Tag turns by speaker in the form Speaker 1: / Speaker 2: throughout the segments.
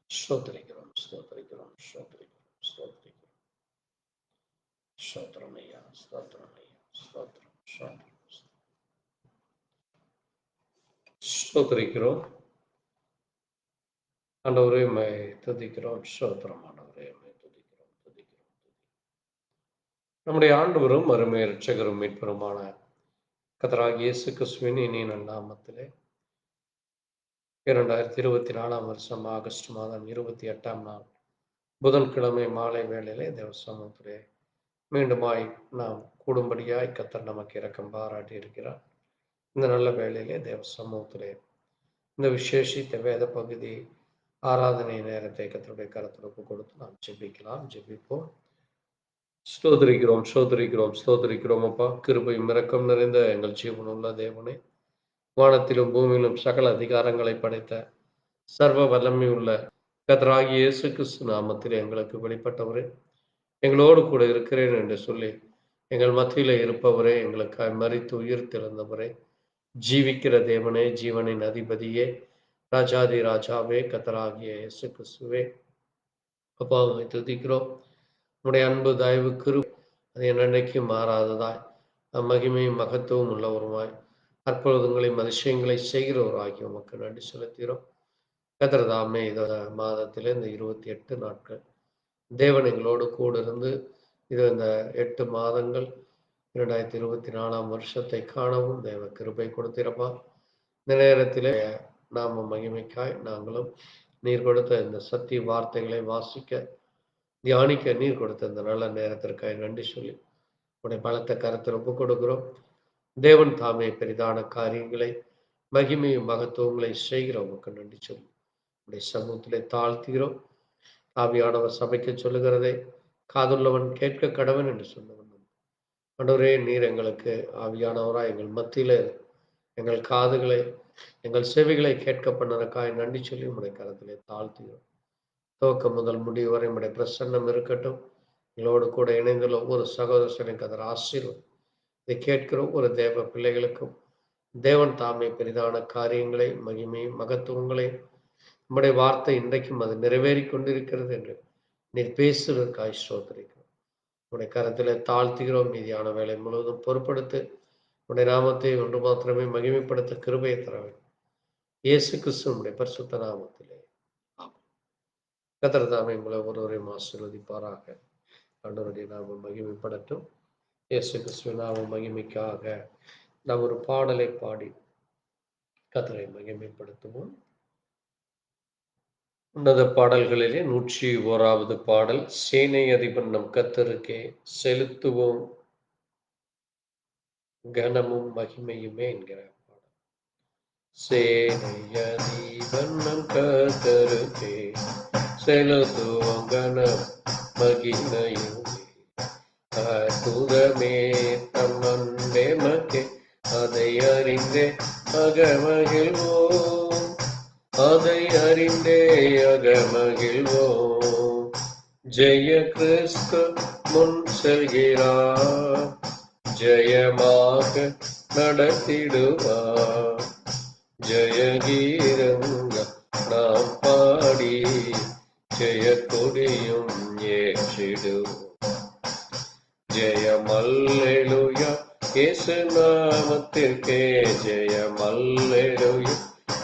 Speaker 1: ஸ்தோத்திரிக்கிறோம், ஸ்தோத்திரிக்கிறோம், ஸ்தோத்திரிக்கிறோம், ஸ்தோத்திரிக்கிறோம். ஸ்தோத்திரம் ஐயா, ஸ்தோத்திரம் ஐயா, ஸ்தோத்திரம், ஸ்தோத்திரம். ஸ்தோத்திரிக்கிறோம் ஆண்டவரே, உம்மை துதிக்கிறோம். ஸ்தோத்திரம் ஆண்டவரே, உம்மை துதிக்கிறோம், துதிக்கிறோம். நம்முடைய ஆண்டவரும் அருமை இரட்சகரும் மீட்பருமான கர்த்தராகிய இயேசு கிறிஸ்துவின் இனிய நாமத்திலே 2024 வருஷம் ஆகஸ்ட் மாதம் 28ஆம் நாள் புதன்கிழமை மாலை வேளையிலே தேவ சமூகத்திலே மீண்டுமாய் நாம் கூடும்படியாய் கர்த்தர் நமக்கு இரக்கம் பாராட்டி இருக்கிறார். இந்த நல்ல வேளையிலே தேவ சமூகத்திலே இந்த விசேஷித்த வேத பகுதி ஆராதனை நேரத்தை கர்த்தருடைய கரத்தில் ஒப்புக் கொடுத்து நாம் ஜெபிக்கலாம். ஜெபிப்போம். ஸ்தோத்திரிக்கிறோம், ஸ்தோத்திரிக்கிறோம், ஸ்தோத்திரிக்கிறோம். அப்பா, கிருபையும் இரக்கம் நிறைந்த எங்கள் ஜீவனுள்ள தேவனே, வானத்திலும் பூமியிலும் சகல அதிகாரங்களை படைத்த சர்வ வல்லமை உள்ள கர்த்தராகிய இயேசு கிறிஸ்து நாமத்தில் எங்களுக்கு வெளிப்பட்டவரே, எங்களோடு கூட இருக்கிறேன் என்று சொல்லி எங்கள் மத்தியில இருப்பவரே, எங்களுக்காய் மரித்து உயிர் திறந்தவரே, ஜீவிக்கிற தேவனே, ஜீவனின் அதிபதியே, ராஜாதி ராஜாவே, கர்த்தராகிய இயேசு கிறிஸ்துவே, அப்பா உம்மை துதிக்கிறோம். உம்முடைய அன்பு தயவு கிருபை அது என்னென்னைக்கும் மாறாததாய் மகிமையும் மகத்துவம் உள்ளவருமாய் அற்புதங்களையும் அதிசயங்களை செய்கிறவராகி உமக்கு நன்றி செலுத்துகிறோம். கர்த்தர் தாமே இந்த மாதத்திலே இந்த 28 நாட்கள் தேவன் எங்களோடு கூட இருந்து இந்த 8 மாதங்கள் 2024ஆம் வருஷத்தை காணவும் தேவ கிருபை கொடுத்திருப்பா. இந்த நேரத்திலே நாம மகிமைக்காய் நாங்களும் நீர் கொடுத்த இந்த சத்திய வார்த்தைகளை வாசிக்க தியானிக்க நீர் கொடுத்த இந்த நல்ல நேரத்திற்காக நன்றி சொல்லி உடைய பலத்த கரத்தில் ஒப்புக் கொடுக்கிறோம். தேவன் தாமே பெரிதான காரியங்களை மகிமையும் மகத்துவங்களை செய்கிறவங்களுக்கு நன்றி சொல்லி உடைய சமூகத்திலே தாழ்த்துகிறோம். ஆவியானவர் சபைக்கு சொல்லுகிறதை காதுள்ளவன் கேட்க கடவன் என்று சொன்னவன் ஆண்டவரே, நீர் எங்களுக்கு ஆவியானவராய் எங்கள் மத்தியில எங்கள் காதுகளை எங்கள் செவிகளை கேட்க பண்ணதற்காக நன்றி சொல்லி உடைய கரத்திலே தாழ்த்துகிறோம். துவக்கம் முதல் முடிவு வரை உடைய பிரசன்னம் இருக்கட்டும். எங்களோடு கூட இணைந்துள்ள ஒவ்வொரு சகோதரனுக்கு அதன் ஆசீர்வாதம் இதை கேட்கிற ஒரு தேவ பிள்ளைகளுக்கும் தேவன் தாமே பெரிதான காரியங்களை மகிமையும் மகத்துவங்களை நம்முடைய வார்த்தை இன்றைக்கும் அது நிறைவேறி கொண்டிருக்கிறது என்று நீர் பேசுவதற்காய் ஸ்தோத்திரிக்கிறோம். உடைய கரத்திலே தாழ்த்துகிறோம். மீதியான வேலை முழுவதும் பொறுப்படுத்து உடைய நாமத்தை ஒன்று மாத்திரமே மகிமைப்படுத்த கிருபையை தர வேண்டும். இயேசு கிறிஸ்துவனுடைய பரிசுத்த நாமத்திலே கர்த்தர் தாமே உங்களை ஒருவரையும் ஆசீர்வதிப்பாராக. ஆண்டவருடைய நாமம் மகிமைப்படட்டும். இயேசு கிறிஸ்துவின் நாமம் மகிமைக்காக நாம் ஒரு பாடலை பாடி கர்த்தரை மகிமைப்படுத்துவோம். உன்னத பாடல்களிலே 101வது பாடல், சேனை அதிபன் நம் கர்த்தருக்கே செலுத்துவோம் கனமும் மகிமையுமே என்கிற பாடல். சேனை அதிபன் நம் கர்த்தருக்கே செலுத்துவோம் கனம் மகிமையுமே, அற்புதமே தம் அன்பே மக்கே அதை அறிந்தே அகமகிழ்வோம், அதை அறிந்தே அகமகிழ்வோம். ஜெய கிறிஸ்து முன் செல்கிறார், ஜெயமாக நடத்திடுவார். ஜெய கீதங்கள் நாம் பாடி ஜெய கொடியும் ஏற்றிடுவோம். ஜெயம் அல்லேலூயா இயேசு நாமத்திற்கே, ஜெயம் அல்லேலூயா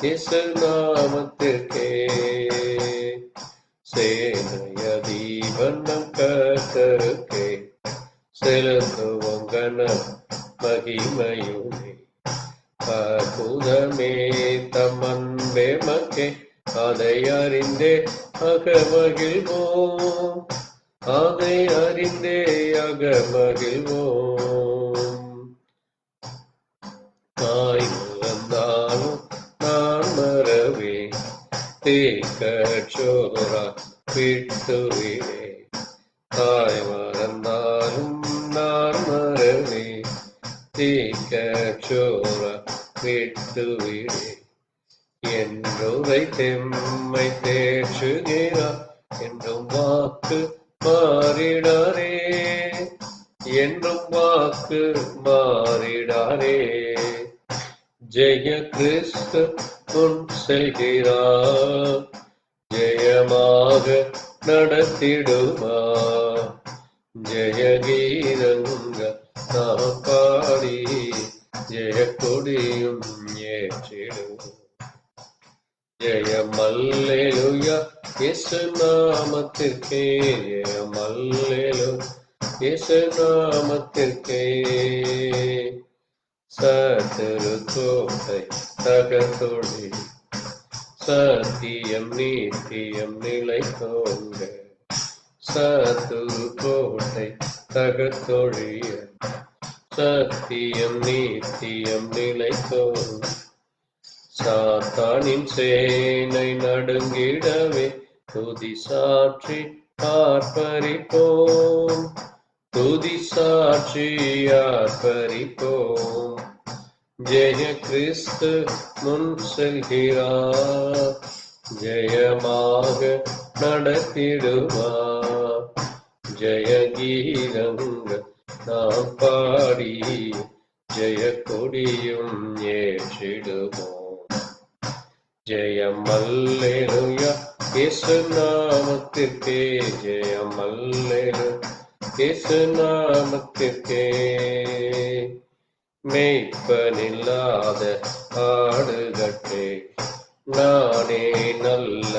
Speaker 1: இயேசு நாமத்திற்கே. சேனைய தீபன் நம் கர்த்தருக்கே செலுத்துவோம் கனம் மகிமையுமே, அற்புதமே தம் அன்பே மக்கே அதை அறிந்தே அகமகிழ்வோம், அதை அறிந்தே அகமகிழ்வோம். தாய் மறந்தாலும் நான் மறவே, தேக்கச்சோரா விட்டுவிடே, தாய் மறந்தாலும் நான் மறவே தீக்க சோர விட்டு விடே என்றுரை தெம்மை தேற்றுகிறார் என்றும் வாக்கு மாறிடாரே என்றும் வாக்கு மாறிடாரே ஜெய கிறிஸ்து முன் செல்கிறார் ஜெயமாக நடத்திடுவார் ஜெய கீதங்க நாம் பாடி ஜெய கொடியும் ஏற்றிடுவோம் ஜெயம் அல்லேலூயா இயேசு நாமத்திற்கே ஜெயம் அல்லேலூயா இயேசு நாமத்திற்கே சத்துரு கோட்டை தகர்த்தொழி சத்தியம் நீத்தியம் நிலைத்தோங்க சத்துரு கோட்டை தகர்த்தொழிய சத்தியம் நீத்தியம் நிலைத்தோங்க சாத்தானின் சேனை நடுங்கிடவே துதி சாற்றி ஆர்ப்பரிப்போம் துதி சாற்றி ஆர்ப்பரிப்போம் ஜெய கிறிஸ்து முன் செல்கிறார் ஜெயமாக நடத்திடுவார் ஜெய கீதங்க நாம் பாடி ஜெய கொடியும் ஏற்றிடுவோம் ஜெயம் அல்லேலூயா இயேசு நாமத்திற்கே ஜெயம் அல்லேலூயா இயேசு நாமத்திற்கே மேய்ப்பனில்லாத ஆடுகட்டே நானே நல்ல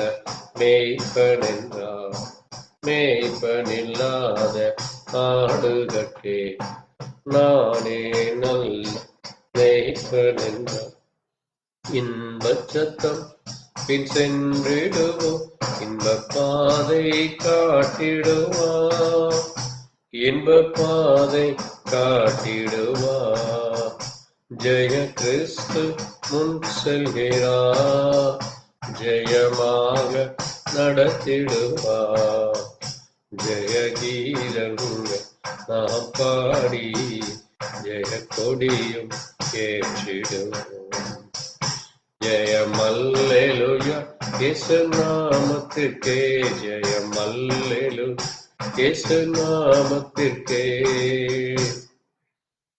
Speaker 1: மேய்ப்பனென்றார் மேய்ப்பனில்லாத ஆடுகட்டே நானே நல்ல மேய்ப்பனென்றார் இன்பச் சத்தம் பின் சென்றிடுவோம் இன்ப பாதை காட்டிடுவார் இன்ப பாதை காட்டிடுவார் ஜெய கிறிஸ்து முன் செல்கிறார் ஜெயமாக நடத்திடுவார் ஜெய கீதங்க நாம் பாடி ஜெய கொடியும் ஏற்றிடுவோம் ஜெயம் அல்லேலூயா இயேசு நாமத்திற்கே ஜெயம் அல்லேலூயா இயேசு நாமத்திற்கே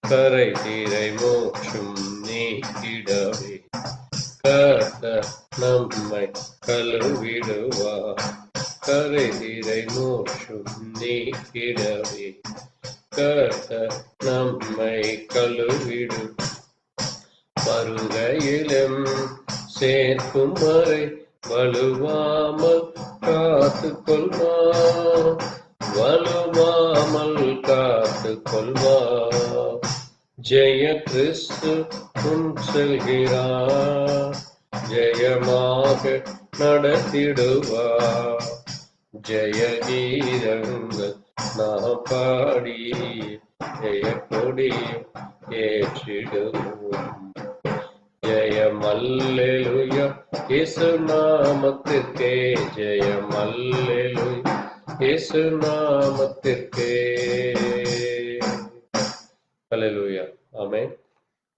Speaker 1: கரை தீரை மோட்சம் நீக்கிடவே கர்த்தர் நம்மை கழுவிடுவார் கரை தீரை மோட்சம் நீக்கிடவே கர்த்தர் நம்மை கழுவிடும் வருகையிலும் சேர்க்கும் வரை வலுவாமல் காத்து கொள்வார் வலுவாமல் காத்து கொள்வார் ஜெய கிறிஸ்து முன் செல்கிறார் ஜெயமாக நடத்திடுவார் ஜெய கீதங்கள் நாம் பாடி ஜெய கொடியும் ஏற்றிடுவோம் ஜெயம் அல்லேலூயா இயேசு நாமத்திற்கே ஜெயம் அல்லேலூயா இயேசு நாமத்திற்கே அல்லேலூயா ஆமென்.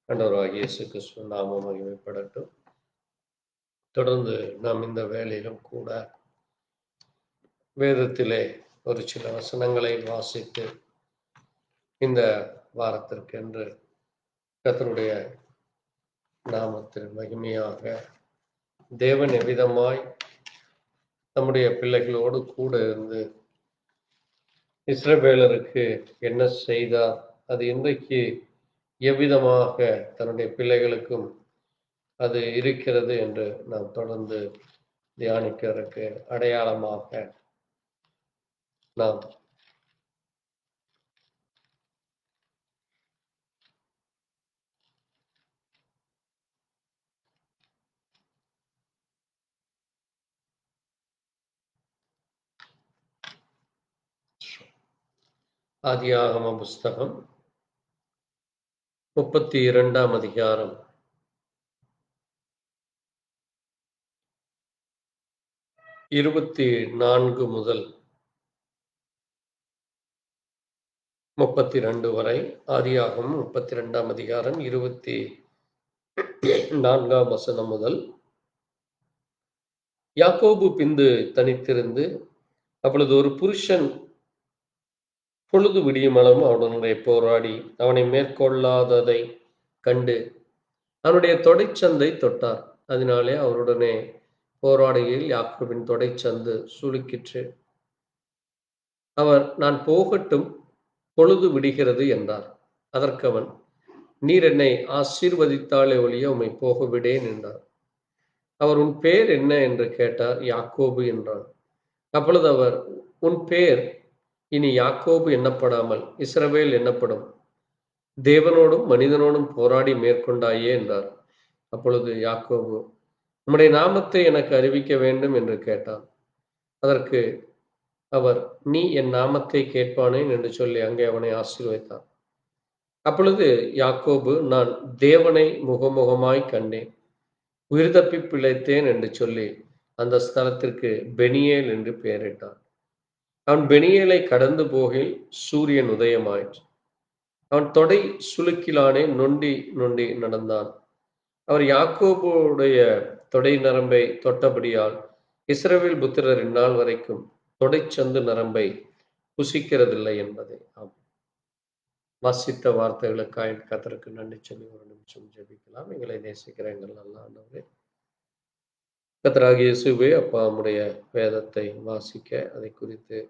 Speaker 1: ஆண்டவராகிய இயேசு கிறிஸ்து நாமம் மகிமைப்படட்டும். தொடர்ந்து நாம் இந்த வேளையிலும் கூட வேதத்திலே ஒரு சில வசனங்களை வாசித்து இந்த வாரத்திற்கென்று கர்த்தருடைய நாமத்தில் மகிமையாக தேவன் எவ்விதமாய் நம்முடைய பிள்ளைகளோடு கூட இருந்து இஸ்ரவேலருக்கு என்ன செய்தார், அது இன்றைக்கு எவ்விதமாக தன்னுடைய பிள்ளைகளுக்கும் அது இருக்கிறது என்று நாம் தொடர்ந்து தியானிக்கிறதுக்கு அடையாளமாக நாம் ஆதியாகம புஸ்தகம் 32ஆம் அதிகாரம் 24 முதல் 32 வரை, ஆதியாகமம் 32ஆம் அதிகாரம் 24ஆம் வசனம் முதல். யாக்கோபு பின்பு தனித்திருந்து, அப்பொழுது ஒரு புருஷன் பொழுது விடியுமளவும் அவனுடைய போராடி அவனை மேற்கொள்ளாததை கண்டு அவனுடைய தொடைச்சந்தை தொட்டார். அதனாலே அவருடனே போராடுகையில் யாக்கோபின் தொடைச்சந்து சுளுக்கிற்று. அவர், நான் போகட்டும், பொழுது விடுகிறது என்றார். அதற்கு அவன், நீர் என்னை ஆசீர்வதித்தாலே ஒழிய உம்மை போக விடேன் என்றார். அவர், உன் பேர் என்ன என்று கேட்டார். யாக்கோபு என்றான். அப்பொழுது அவர், உன் பேர் இனி யாக்கோபு எண்ணப்படாமல் இஸ்ரவேல் என்னப்படும். தேவனோடும் மனிதனோடும் போராடி மேற்கொண்டாயே என்றார். அப்பொழுது யாக்கோபு, உம்முடைய நாமத்தை எனக்கு அறிவிக்க வேண்டும் என்று கேட்டான். அதற்கு அவர், நீ என் நாமத்தை கேட்பானேன் என்று சொல்லி அங்கே அவனை ஆசீர்வதித்தார். அப்பொழுது யாக்கோபு, நான் தேவனை முகமுகமாய் கண்டேன், உயிர் தப்பி பிழைத்தேன் என்று சொல்லி அந்த ஸ்தலத்திற்கு பெனியேல் என்று பெயரிட்டான். அவன் பெனியேலை கடந்து போகையில் சூரியன் உதயமாயிற்று. அவன் தொடை சுளுக்கிலானே நொண்டி நொண்டி நடந்தான். அவர் யாக்கோபுடைய தொடை நரம்பை தொட்டபடியால் இஸ்ரவேல் புத்திரர் இந்நாள் வரைக்கும் தொடைச்சந்து நரம்பை புசிக்கிறதில்லை என்பதை. வாசித்த வார்த்தைகளுக்காக கர்த்தருக்கு நன்றி சொல்லி ஒரு நிமிஷம் ஜெபிக்கலாம். எங்களை நேசிக்கிற எங்கள் நல்ல ஆண்டவரே, கர்த்தராகிய இயேசுவே, அப்பா, உம்முடைய வேதத்தை வாசிக்க, அதை குறித்து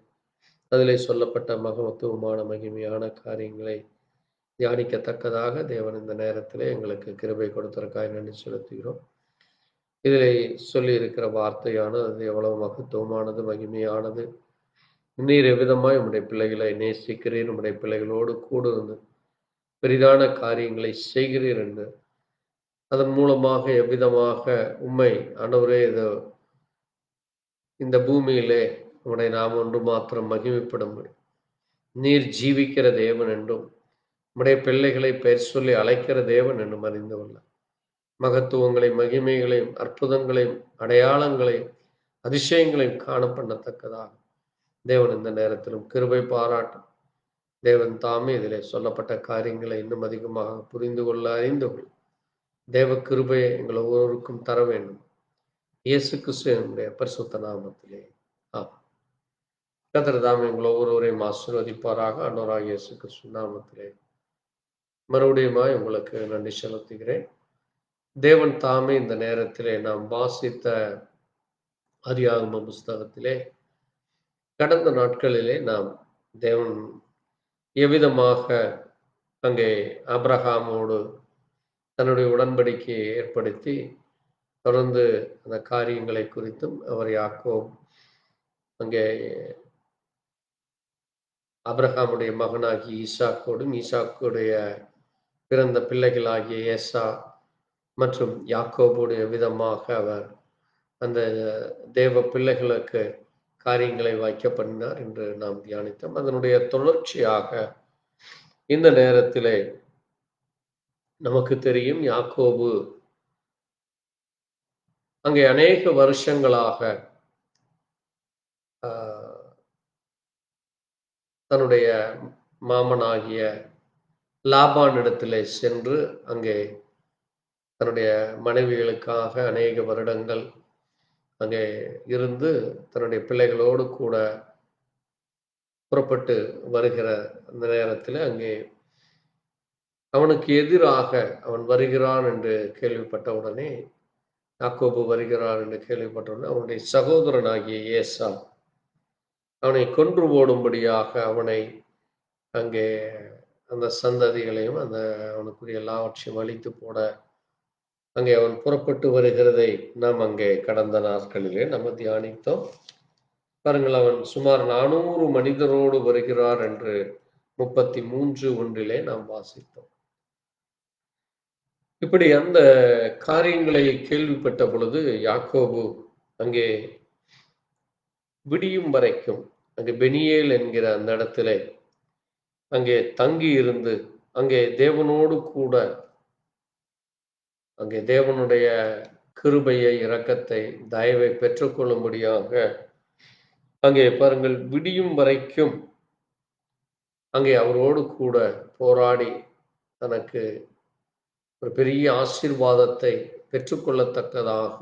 Speaker 1: அதிலே சொல்லப்பட்ட மகத்துவமான மகிமையான காரியங்களை தியானிக்கத்தக்கதாக தேவன் இந்த நேரத்திலே எங்களுக்கு கிருபை கொடுத்ததற்காக நன்றி செலுத்துகிறோம். இதிலே சொல்லி இருக்கிற வார்த்தையானது அது எவ்வளவு மகத்துவமானது, மகிமையானது. நீர் எவ்விதமாய் உம்முடைய பிள்ளைகளை நேசிக்கிறீர், உம்முடைய பிள்ளைகளோடு கூட இருந்து பெரிதான காரியங்களை செய்கிறீர் என்று, அதன் மூலமாக எவ்விதமாக உம்மை ஆண்டவரே இந்த பூமியிலே உம்முடைய நாம் ஒன்று மாத்திரம் மகிமைப்படும். நீர் ஜீவிக்கிற தேவன் என்றும் உம்முடைய பிள்ளைகளை பெயர் சொல்லி அழைக்கிற தேவன் என்றும் அறிந்து கொள்ள, மகத்துவங்களையும் மகிமைகளையும் அற்புதங்களையும் அடையாளங்களையும் அதிசயங்களையும் காண பண்ணத்தக்கதாக தேவன் இந்த நேரத்திலும் கிருபை பாராட்டும். தேவன் தாமே இதிலே சொல்லப்பட்ட காரியங்களை இன்னும் அதிகமாக புரிந்து கொள்ள, அறிந்து கொள்ள தேவ கிருபையை எங்கள் ஒவ்வொருவருக்கும் தர வேண்டும். இயேசு கிறிஸ்துவினுடைய பரிசுத்த நாமத்திலே ஆமென். கர்த்தர் தாமே எங்கள் ஒவ்வொருவரையும் ஆசீர்வதிப்பாராக. ஆண்டவராகிய இயேசு கிறிஸ்து நாமத்திலே மறுபடியுமாய் உங்களுக்கு நன்றி செலுத்துகிறேன். தேவன் தாமே இந்த நேரத்திலே நாம் வாசித்த ஆதியாகம புஸ்தகத்திலே கடந்த நாட்களிலே நாம் தேவன் எவ்விதமாக அங்கே ஆபிரகாமோடு தன்னுடைய உடன்படிக்கையை ஏற்படுத்தி தொடர்ந்து அந்த காரியங்களை குறித்தும், அவர் யாக்கோப் அங்கே ஆபிரகாமுடைய மகனாகிய ஈசாக்கோடும் ஈசாக்குடைய பிறந்த பிள்ளைகளாகிய ஏசா மற்றும் யாக்கோபோடு எவ்விதமாக அவர் அந்த தேவ பிள்ளைகளுக்கு காரியங்களை வைக்க பண்ணினார் என்று நாம் தியானித்தோம். அதனுடைய தொடர்ச்சியாக இந்த நேரத்திலே நமக்கு தெரியும், யாக்கோபு அங்கே அநேக வருஷங்களாக தன்னுடைய மாமனாகிய லாபானிடத்திலே சென்று அங்கே தன்னுடைய மனைவிகளுக்காக அநேக வருடங்கள் அங்கே இருந்து தன்னுடைய பிள்ளைகளோடு கூட புறப்பட்டு வருகிற அந்த நேரத்தில் அங்கே அவனுக்கு எதிராக அவன் வருகிறான் என்று கேள்விப்பட்ட உடனே, யாக்கோபு வருகிறான் என்று கேள்விப்பட்ட உடனே அவனுடைய சகோதரனாகிய ஏசா அவனை கொன்று போடும்படியாக அவனை அங்கே அந்த சந்ததிகளையும் அந்த அவனுக்குரிய எல்லாவற்றையும் அழித்து போட அங்கே அவன் புறப்பட்டு வருகிறதை நாம் அங்கே கடந்த நாட்களிலே நம்ம தியானித்தோம். பாருங்கள், அவன் சுமார் 400 மனிதரோடு வருகிறார் என்று 33:1 நாம் வாசித்தோம். இப்படி அந்த காரியங்களை கேள்விப்பட்ட பொழுது யாக்கோபு அங்கே விடியும் வரைக்கும் அங்கே பெனியேல் என்கிற அந்த இடத்திலே அங்கே தங்கி இருந்து அங்கே தேவனோடு கூட அங்கே தேவனுடைய கிருபையை, இரக்கத்தை, தயவை பெற்றுக்கொள்ளும்படியாக அங்கே பாருங்கள், விடியும் வரைக்கும் அங்கே அவரோடு கூட போராடி தனக்கு ஒரு பெரிய ஆசீர்வாதத்தை பெற்றுக்கொள்ளத்தக்கதாக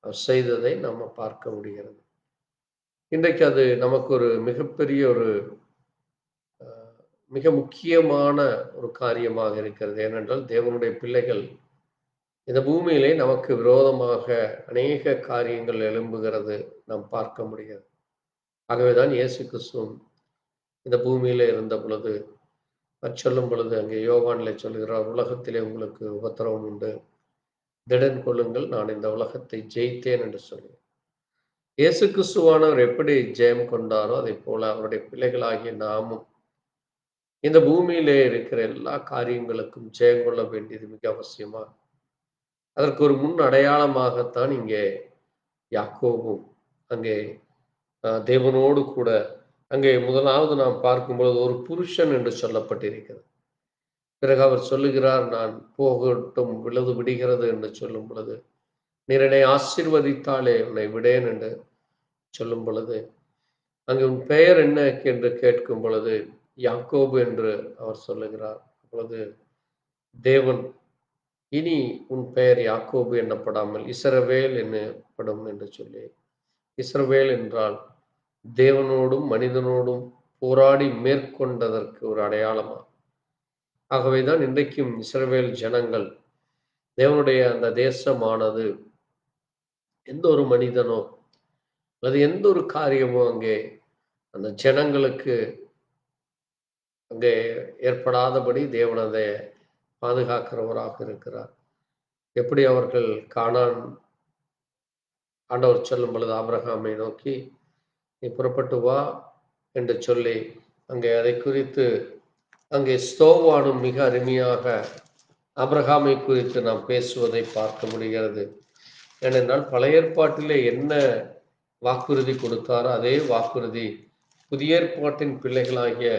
Speaker 1: அவர் செய்ததை நம்ம பார்க்க முடிகிறது. இன்றைக்கு அது நமக்கு ஒரு மிகப்பெரிய ஒரு மிக முக்கியமான ஒரு காரியமாக இருக்கிறது. ஏனென்றால் தேவனுடைய பிள்ளைகள் இந்த பூமியிலே நமக்கு விரோதமாக அநேக காரியங்கள் எழும்புகிறது நாம் பார்க்க முடியாது. ஆகவேதான் இயேசு கிறிஸ்துவும் இந்த பூமியிலே இருந்த பொழுது சொல்லும் பொழுது அங்கே யோவானிலே சொல்கிறார், உலகத்திலே உங்களுக்கு உபத்திரவம் உண்டு, திடன் கொள்ளுங்கள், நான் இந்த உலகத்தை ஜெயித்தேன் என்று சொல்லி. இயேசு கிறிஸ்துவானவர் எப்படி ஜெயம் கொண்டாரோ அதை போல அவருடைய பிள்ளைகளாகிய நாமும் இந்த பூமியிலே இருக்கிற எல்லா காரியங்களுக்கும் ஜெயம் கொள்ள வேண்டியது மிக அவசியமா. அதற்கு ஒரு முன் அடையாளமாகத்தான் இங்கே யாக்கோபும் அங்கே தேவனோடு கூட அங்கே முதலாவது நாம் பார்க்கும்பொழுது ஒரு புருஷன் என்று சொல்லப்பட்டிருக்கிறது. பிறகு அவர் சொல்லுகிறார், நான் போகட்டும் விழுது விடுகிறது என்று சொல்லும் பொழுது, நீர் என்னை ஆசீர்வதித்தாலே உன்னை விடேன் என்று சொல்லும் பொழுது, அங்கே உன் பெயர் என்ன என்று கேட்கும் பொழுது யாக்கோபு என்று அவர் சொல்லுகிறார். அப்பொழுது தேவன், இனி உன் பெயர் யாக்கோபு என்னப்படாமல் இஸ்ரவேல் என்னப்படும் என்று சொல்லி, இஸ்ரவேல் என்றால் தேவனோடும் மனிதனோடும் போராடி மேற்கொண்டதற்கு ஒரு அடையாளமா. ஆகவேதான் இன்றைக்கும் இஸ்ரவேல் ஜனங்கள், தேவனுடைய அந்த தேசமானது எந்த ஒரு மனிதனோ அல்லது எந்த ஒரு காரியமோ அங்கே அந்த ஜனங்களுக்கு அங்கே ஏற்படாதபடி தேவன் அதை பாதுகாக்கிறவராக இருக்கிறார். எப்படி அவர்கள் கானான் ஆண்டவர் சொல்லும் பொழுது ஆபிரகாமை நோக்கி நீ புறப்பட்டு வா என்று சொல்லி அங்கே அதை குறித்து அங்கே ஸ்தோவானும் மிக அருமையாக ஆபிரகாமை குறித்து நாம் பேசுவதை பார்க்க முடிகிறது. ஏனென்றால் பழைய ஏற்பாட்டிலே என்ன வாக்குறுதி கொடுத்தாரோ அதே வாக்குறுதி புதிய ஏற்பாட்டின் பிள்ளைகளாகிய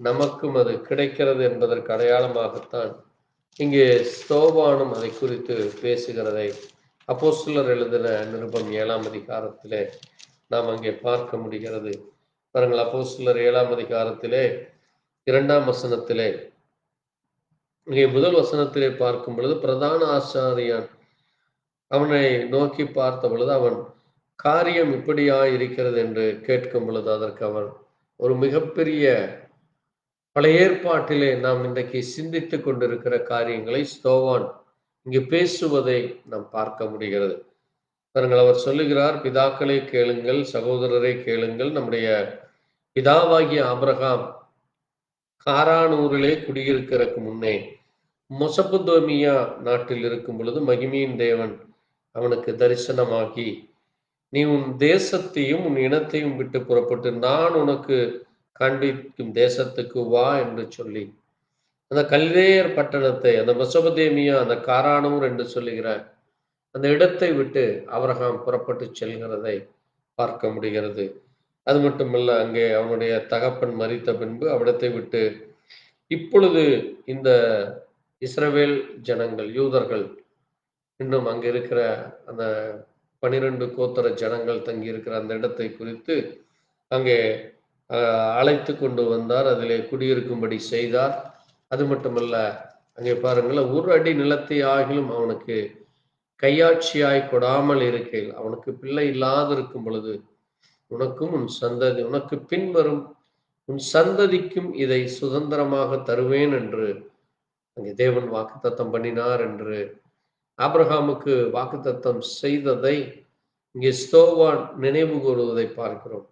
Speaker 1: நமக்கும் அது கிடைக்கிறது என்பதற்கு அடையாளமாகத்தான் இங்கே ஸ்தோவானும் அதை குறித்து பேசுகிறதை அப்போஸ்தலர் எழுதின நிருபம் 7ஆம் அதிகாரத்திலே நாம் அங்கே பார்க்க முடிகிறது. பாருங்கள், அப்போஸ்தலர் 7ஆம் அதிகாரத்திலே 2ஆம் வசனத்திலே இங்கே முதல் வசனத்திலே பார்க்கும் பொழுது, பிரதான ஆசாரியன் அவனை நோக்கி பார்த்த பொழுது அவன் காரியம் இப்படியா இருக்கிறது என்று கேட்கும் பொழுது அதற்கு அவன் ஒரு மிகப்பெரிய பழைய ஏற்பாட்டிலே நாம் இன்றைக்கு சிந்தித்துக் கொண்டிருக்கிற காரியங்களை ஸ்தோவான் இங்கு பேசுவதை நாம் பார்க்க முடிகிறது. பாருங்கள், அவர் சொல்லுகிறார், பிதாக்களை கேளுங்கள், சகோதரரை கேளுங்கள். நம்முடைய பிதாவாகிய ஆபிரகாம் காரானூரிலே குடியிருக்கிறதுக்கு முன்னே மொசபொத்தோமியா நாட்டில் இருக்கும் பொழுது மகிமையின் தேவன் அவனுக்கு தரிசனமாகி, நீ உன் தேசத்தையும் உன் இனத்தையும் விட்டு புறப்பட்டு நான் உனக்கு காண்பிக்கும் தேசத்துக்கு வா என்று சொல்லி அந்த கல்தேயர் பட்டணத்தை, அந்த மெசொப்பொத்தேமியா, அந்த காரானூர் என்று சொல்லுகிற அந்த இடத்தை விட்டு ஆபிரகாம் புறப்பட்டு செல்கிறதை பார்க்க முடிகிறது. அது மட்டுமல்ல, அங்கே அவனுடைய தகப்பன் மரித்த பின்பு அவ்விடத்தை விட்டு இப்பொழுது இந்த இஸ்ரவேல் ஜனங்கள், யூதர்கள் இன்னும் அங்கே இருக்கிற அந்த 12 கோத்திர ஜனங்கள் தங்கி இருக்கிற அந்த இடத்தை குறித்து அங்கே அழைத்து கொண்டு வந்தார். அதிலே குடியிருக்கும்படி செய்தார். அது மட்டுமல்ல, அங்கே பாருங்கள், ஒரு அடி நிலத்தை ஆகிலும் அவனுக்கு கையாட்சியாய் கொடாமல் இருக்கையில், அவனுக்கு பிள்ளை இல்லாதிருக்கும் பொழுது உனக்கும் உன் சந்ததி, உனக்கு பின்வரும் உன் சந்ததிக்கும் இதை சுதந்திரமாக தருவேன் என்று அங்கே தேவன் வாக்குத்தத்தம் பண்ணினார் என்று ஆபிரகாமுக்கு வாக்குத்தத்தம் செய்ததை இங்கே ஸ்தோவான் நினைவு கூறுவதை பார்க்கிறோம்.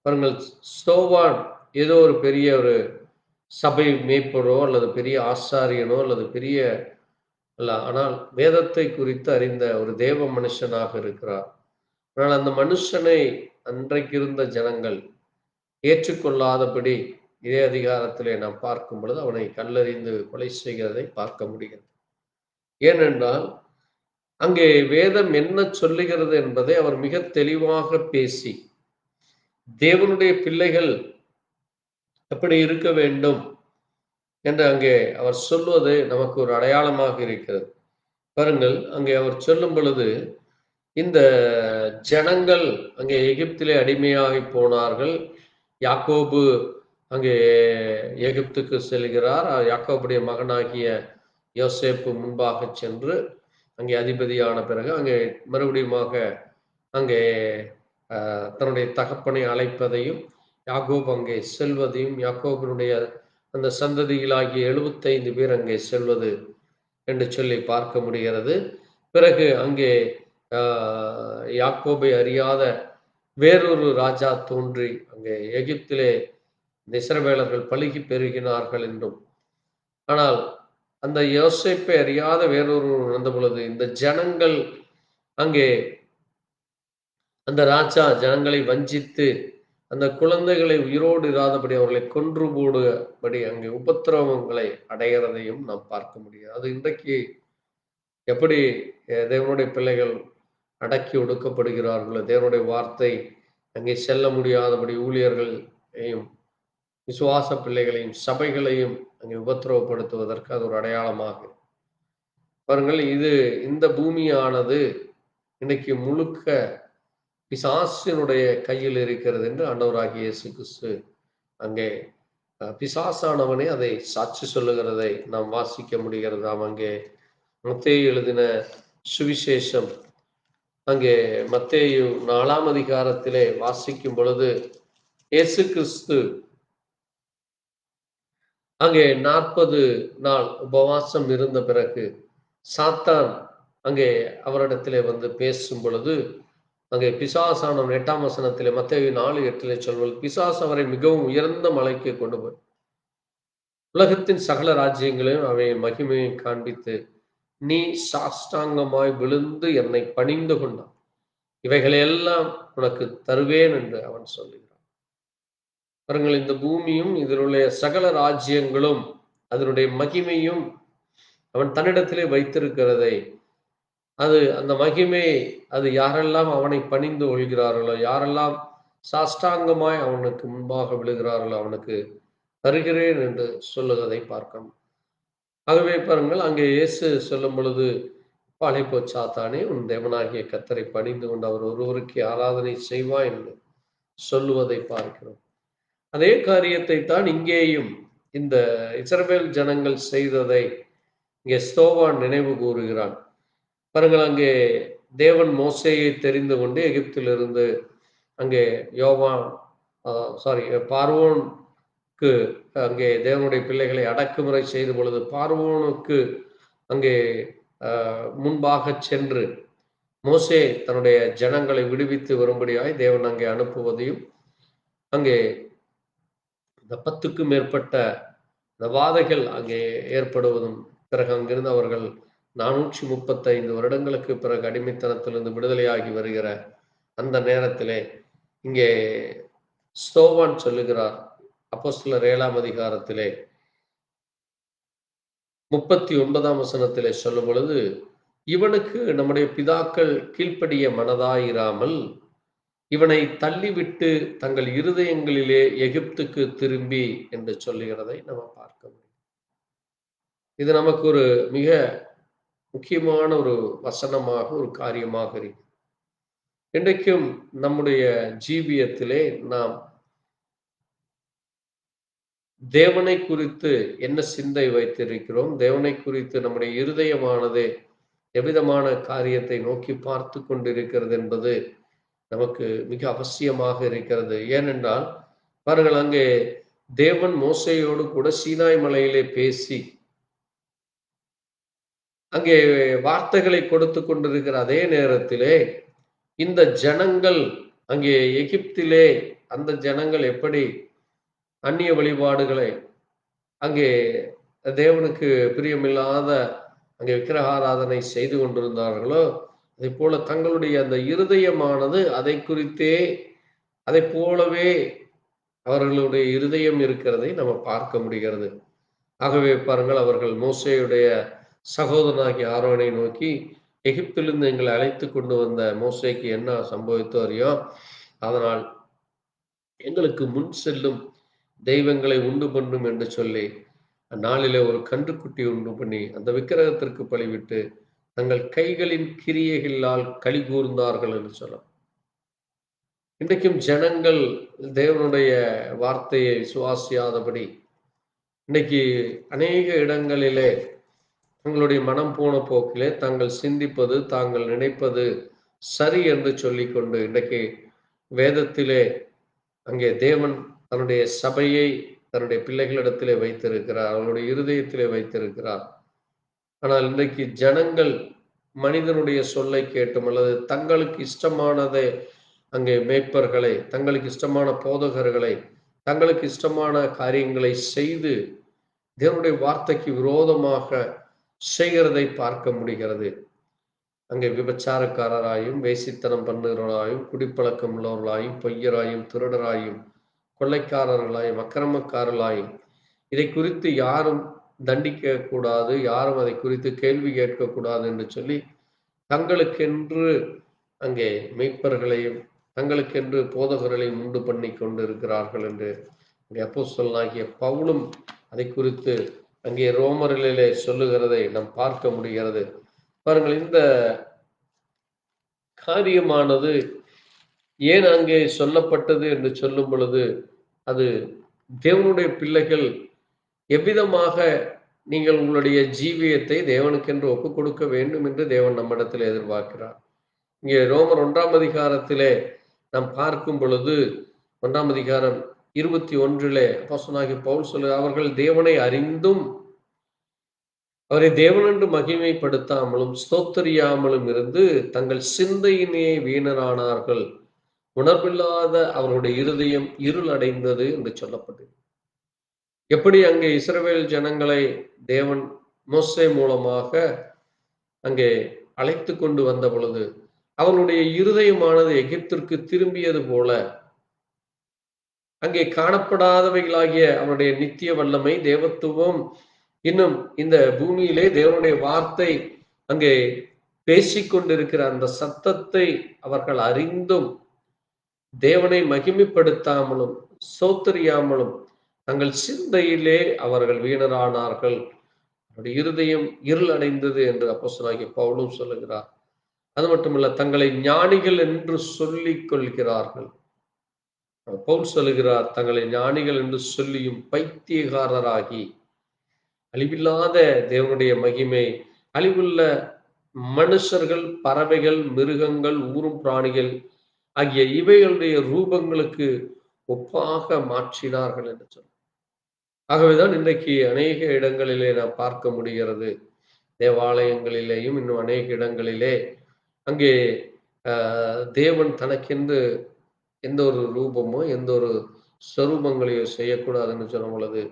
Speaker 1: பாருங்கள், ஸ்தோவான் ஏதோ ஒரு பெரிய ஒரு சபை மேய்ப்பரோ அல்லது பெரிய ஆசாரியனோ அல்லது பெரிய அல்ல, ஆனால் வேதத்தை குறித்து அறிந்த ஒரு தேவ மனுஷனாக இருக்கிறார். ஆனால் அந்த மனுஷனை அன்றைக்கு இருந்த ஜனங்கள் ஏற்றுக்கொள்ளாதபடி இதே அதிகாரத்திலே நாம் பார்க்கும் பொழுது அவனை கல்லறிந்து கொலை செய்கிறதை பார்க்க முடிகிறது. ஏனென்றால் அங்கே வேதம் என்ன சொல்லுகிறது என்பதை அவர் மிக தெளிவாக பேசி, தேவனுடைய பிள்ளைகள் எப்படி இருக்க வேண்டும் என்று அங்கே அவர் சொல்வது நமக்கு ஒரு அடையாளமாக இருக்கிறது. பாருங்கள், அங்கே அவர் சொல்லும் பொழுது இந்த ஜனங்கள் அங்கே எகிப்திலே அடிமையாகி போனார்கள். யாக்கோபு அங்கே எகிப்துக்கு செல்கிறார். யாக்கோபுடைய மகனாகிய யோசேப்பு முன்பாக சென்று அங்கே அதிபதியான பிறகு அங்கே மறுபடியுமாக அங்கே தன்னுடைய தகப்பனை அழைப்பதையும், யாக்கோபு அங்கே செல்வதையும், யாக்கோபினுடைய அந்த சந்ததிகளாகிய 75 பேர் அங்கே செல்வது என்று சொல்லி பார்க்க முடிகிறது. பிறகு அங்கே யாக்கோபை அறியாத வேறொரு ராஜா தோன்றி அங்கே எகிப்திலே இஸ்ரவேலர்கள் பலுகி பெருகினார்கள் என்றும், ஆனால் அந்த யோசேப்பை அறியாத வேறொரு நடந்த பொழுது இந்த ஜனங்கள் அங்கே அந்த ராஜா ஜனங்களை வஞ்சித்து அந்த குழந்தைகளை உயிரோடு இராதபடி அவர்களை கொன்று போடுபடி அங்கே உபத்திரவங்களை அடைகிறதையும் நாம் பார்க்க முடியும். அது இன்றைக்கு எப்படி தேவனுடைய பிள்ளைகள் அடக்கி ஒடுக்கப்படுகிறார்களோ, தேவனுடைய வார்த்தை அங்கே செல்ல முடியாதபடி ஊழியர்களையும் விசுவாச பிள்ளைகளையும் சபைகளையும் அங்கே உபத்திரவப்படுத்துவதற்கு அது ஒரு அடையாளமாக பாருங்கள். இந்த பூமியானது இன்னைக்கு முழுக்க பிசாசினுடைய கையில் இருக்கிறது என்று ஆண்டவராகிய இயேசு கிறிஸ்து அங்கே பிசாசானவனே அதை சாட்சி சொல்லுகிறதை நாம் வாசிக்க முடிகிறது. அங்கே மத்தேயு எழுதின சுவிசேஷம் அங்கே மத்தேயு 4ஆம் அதிகாரத்திலே வாசிக்கும் பொழுது இயேசு கிறிஸ்து அங்கே 40 நாள் உபவாசம் இருந்த பிறகு சாத்தான் அங்கே அவரிடத்திலே வந்து பேசும் பொழுது அங்கே பிசாசானவன் 8ஆம் வசனத்திலே மத்தேயு 4:8 சொல்வது, பிசாசு அவரை மிகவும் உயர்ந்த மலைக்கு கொண்டு போய் உலகத்தின் சகல ராஜ்யங்களையும் அவை மகிமையை காண்பித்து, நீ சாஷ்டாங்கமாய் விழுந்து என்னை பணிந்து கொண்டான், இவைகளையெல்லாம் உனக்கு தருவேன் என்று அவன் சொல்லுகிறான். பாருங்கள், இந்த பூமியும் இதனுடைய சகல ராஜ்யங்களும் அதனுடைய மகிமையும் அவன் தன்னிடத்திலே வைத்திருக்கிறதை, அந்த மகிமை அது யாரெல்லாம் அவனை பணிந்து கொள்கிறார்களோ, யாரெல்லாம் சாஷ்டாங்கமாய் அவனுக்கு முன்பாக விழுகிறார்களோ அவனுக்கு தருகிறேன் என்று சொல்லுவதை பார்க்கணும். ஆகவே பாருங்கள், அங்கே இயேசு சொல்லும் பொழுது, பாழைப்போ சாத்தானே, உன் தேவனாகிய கர்த்தரை பணிந்து கொண்டு அவர் ஒருவருக்கு ஆராதனை செய்வாய் என்று சொல்லுவதை பார்க்கிறோம். அதே காரியத்தை தான் இங்கேயும் இந்த இஸ்ரவேல் ஜனங்கள் செய்ததை இங்கே ஸ்தோவான் நினைவு கூறுகிறான். பாருங்கள், அங்கே தேவன் மோசேயை தெரிந்து கொண்டு எகிப்திலிருந்து அங்கே பார்வோனுக்கு அங்கே தேவனுடைய பிள்ளைகளை அடக்குமுறை செய்த பொழுது பார்வோனுக்கு அங்கே முன்பாக சென்று மோசே தன்னுடைய ஜனங்களை விடுவித்து வரும்படியாய் தேவன் அங்கே அனுப்புவதையும், அங்கே இந்த 10க்கும் மேற்பட்ட இந்த வாதைகள் அங்கே ஏற்படுவதும், பிறகு அங்கிருந்து அவர்கள் 435 வருடங்களுக்கு பிறகு அடிமைத்தனத்திலிருந்து விடுதலையாகி வருகிற அந்த நேரத்திலே இங்கே ஸ்தோவான் சொல்லுகிறார். அப்போஸ்தலர் 7ஆம் அதிகாரத்திலே 39ஆம் வசனத்திலே சொல்லும் பொழுது, இவனுக்கு நம்முடைய பிதாக்கள் கீழ்ப்படிய மனதாயிராமல் இவனை தள்ளிவிட்டு தங்கள் இருதயங்களிலே எகிப்துக்கு திரும்பி என்று சொல்லுகிறதை நம்ம பார்க்க முடியும். இது நமக்கு ஒரு மிக முக்கியமான ஒரு வசனமாக, ஒரு காரியமாக இருக்கு. இன்றைக்கும் நம்முடைய ஜீவியத்திலே நாம் தேவனை குறித்து என்ன சிந்தை வைத்திருக்கிறோம், தேவனை குறித்து நம்முடைய இருதயமானது எவ்விதமான காரியத்தை நோக்கி பார்த்து கொண்டிருக்கிறது என்பது நமக்கு மிக அவசியமாக இருக்கிறது. ஏனென்றால் பாருங்கள், அங்கே தேவன் மோசேயோடு கூட சீனாய் மலையிலே பேசி அங்கே வார்த்தைகளை கொடுத்து கொண்டிருக்கிற அதே நேரத்திலே இந்த ஜனங்கள் அங்கே எகிப்திலே அந்த ஜனங்கள் எப்படி அந்நிய வழிபாடுகளை அங்கே தேவனுக்கு பிரியமில்லாத அங்கே விக்கிரகாராதனை செய்து கொண்டிருந்தார்களோ, அதை போல தங்களுடைய அந்த இருதயமானது அதை போலவே அவர்களுடைய இருதயம் இருக்கிறதை நம்ம பார்க்க முடிகிறது. ஆகவே பாருங்கள், அவர்கள் மோசேயுடைய சகோதரனாகிய ஆரோனை நோக்கி, எகிப்திலிருந்து எங்களை அழைத்து கொண்டு வந்த மோசேக்கு என்ன சம்பவித்தோ அறியோ, அதனால் எங்களுக்கு முன் செல்லும் தெய்வங்களை உண்டு பண்ணும் என்று சொல்லி அந்நாளிலே ஒரு கன்றுக்குட்டி உண்டு பண்ணி அந்த விக்கிரகத்திற்கு பலிவிட்டு தங்கள் கைகளின் கிரியைகளால் களி கூர்ந்தார்கள் என்று சொல்லலாம். இன்றைக்கும் ஜனங்கள் தேவனுடைய வார்த்தையை சுவாசியாதபடி இன்னைக்கு அநேக இடங்களிலே தங்களுடைய மனம் போன போக்கிலே தாங்கள் சிந்திப்பது, தாங்கள் நினைப்பது சரி என்று சொல்லிக்கொண்டு இன்றைக்கு வேதத்திலே அங்கே தேவன் தன்னுடைய சபையை தன்னுடைய பிள்ளைகளிடத்திலே வைத்திருக்கிறார், அவருடைய இருதயத்திலே வைத்திருக்கிறார். ஆனால் இன்றைக்கு ஜனங்கள் மனிதனுடைய சொல்லை கேட்டும் அல்லது தங்களுக்கு இஷ்டமானதை அங்கே மேய்ப்பர்களை, தங்களுக்கு இஷ்டமான போதகர்களை, தங்களுக்கு இஷ்டமான காரியங்களை செய்து தேவனுடைய வார்த்தைக்கு விரோதமாக செய்கிறதை பார்க்க முடிகிறது. அங்கே விபச்சாரக்காரராயும், வேசித்தனம் பண்ணுகிறவர்களாயும், குடிப்பழக்கம் உள்ளவர்களாயும், பொய்யராயும், திருடராயும், கொள்ளைக்காரர்களாயும், அக்கிரமக்காரர்களாயும் இதை குறித்து யாரும் தண்டிக்க கூடாது, யாரும் அதை குறித்து கேள்வி கேட்கக்கூடாது என்று சொல்லி தங்களுக்கென்று அங்கே மெய்ப்பர்களையும் தங்களுக்கென்று போதகர்களையும் உண்டு பண்ணி கொண்டு இருக்கிறார்கள் என்று அப்போஸ்தலனாகிய பவுலும் அதை குறித்து அங்கே ரோமரிலே சொல்லுகிறதை நாம் பார்க்க முடிகிறது. பாருங்கள், இந்த காரியமானது ஏன் அங்கே சொல்லப்பட்டது என்று சொல்லும் பொழுது அது தேவனுடைய பிள்ளைகள் எவ்விதமாக நீங்கள் உங்களுடைய ஜீவியத்தை தேவனுக்கென்று ஒப்புக் கொடுக்க வேண்டும் என்று தேவன் நம்மிடத்தில் எதிர்பார்க்கிறார். இங்கே ரோமர் 1ஆம் அதிகாரத்திலே நாம் பார்க்கும் பொழுது 1ஆம் அதிகாரம் 21 அப்போஸ்தலனாகிய பவுல் சொல்ல, அவர்கள் தேவனை அறிந்தும் அவரை தேவனென்று மகிமைப்படுத்தாமலும் ஸ்தோத்தரியாமலும் இருந்து தங்கள் சிந்தையினே வீணரானார்கள், உணர்வில்லாத அவருடைய இருதயம் இருள் அடைந்தது என்று சொல்லப்பட்டது. எப்படி அங்கே இஸ்ரவேல் ஜனங்களை தேவன் மோசே மூலமாக அங்கே அழைத்து கொண்டு வந்த பொழுது அவருடைய இருதயமானது எகிப்திற்கு திரும்பியது போல அங்கே காணப்படாதவைகளாகிய அவருடைய நித்திய வல்லமை, தேவத்துவம் இன்னும் இந்த பூமியிலே தேவனுடைய வார்த்தை அங்கே பேசிக்கொண்டிருக்கிற அந்த சத்தத்தை அவர்கள் அறிந்தும் தேவனை மகிமைப்படுத்தாமலும் சோத்தரியாமலும் தங்கள் சிந்தையிலே அவர்கள் வீணரானார்கள், அவருடைய இருதயம் இருள் அடைந்தது என்று அப்போஸ்தலனாகிய பவுலும் சொல்லுகிறார். அது மட்டுமல்ல, தங்களை ஞானிகள் என்று சொல்லிக் கொள்கிறார்கள். பவுல் சொல்லுகிறார், தங்களை ஞானிகள் என்று சொல்லியும் பைத்தியகாரராகி அழிவில்லாத தேவனுடைய மகிமை, அழிவுள்ள மனுஷர்கள், பறவைகள், மிருகங்கள், ஊரும் பிராணிகள் ஆகிய இவைகளுடைய ரூபங்களுக்கு ஒப்பாக மாற்றினார்கள் என்று சொன்னார். ஆகவேதான் இன்றைக்கு அநேக இடங்களிலே நாம் பார்க்க முடிகிறது, தேவாலயங்களிலேயும் இன்னும் அநேக இடங்களிலே அங்கே தேவன் தனக்கென்று எந்த ஒரு ரூபமோ எந்த ஒரு ஸ்வரூபங்களையோ செய்யக்கூடாதுன்னு சொல்லும் பொழுது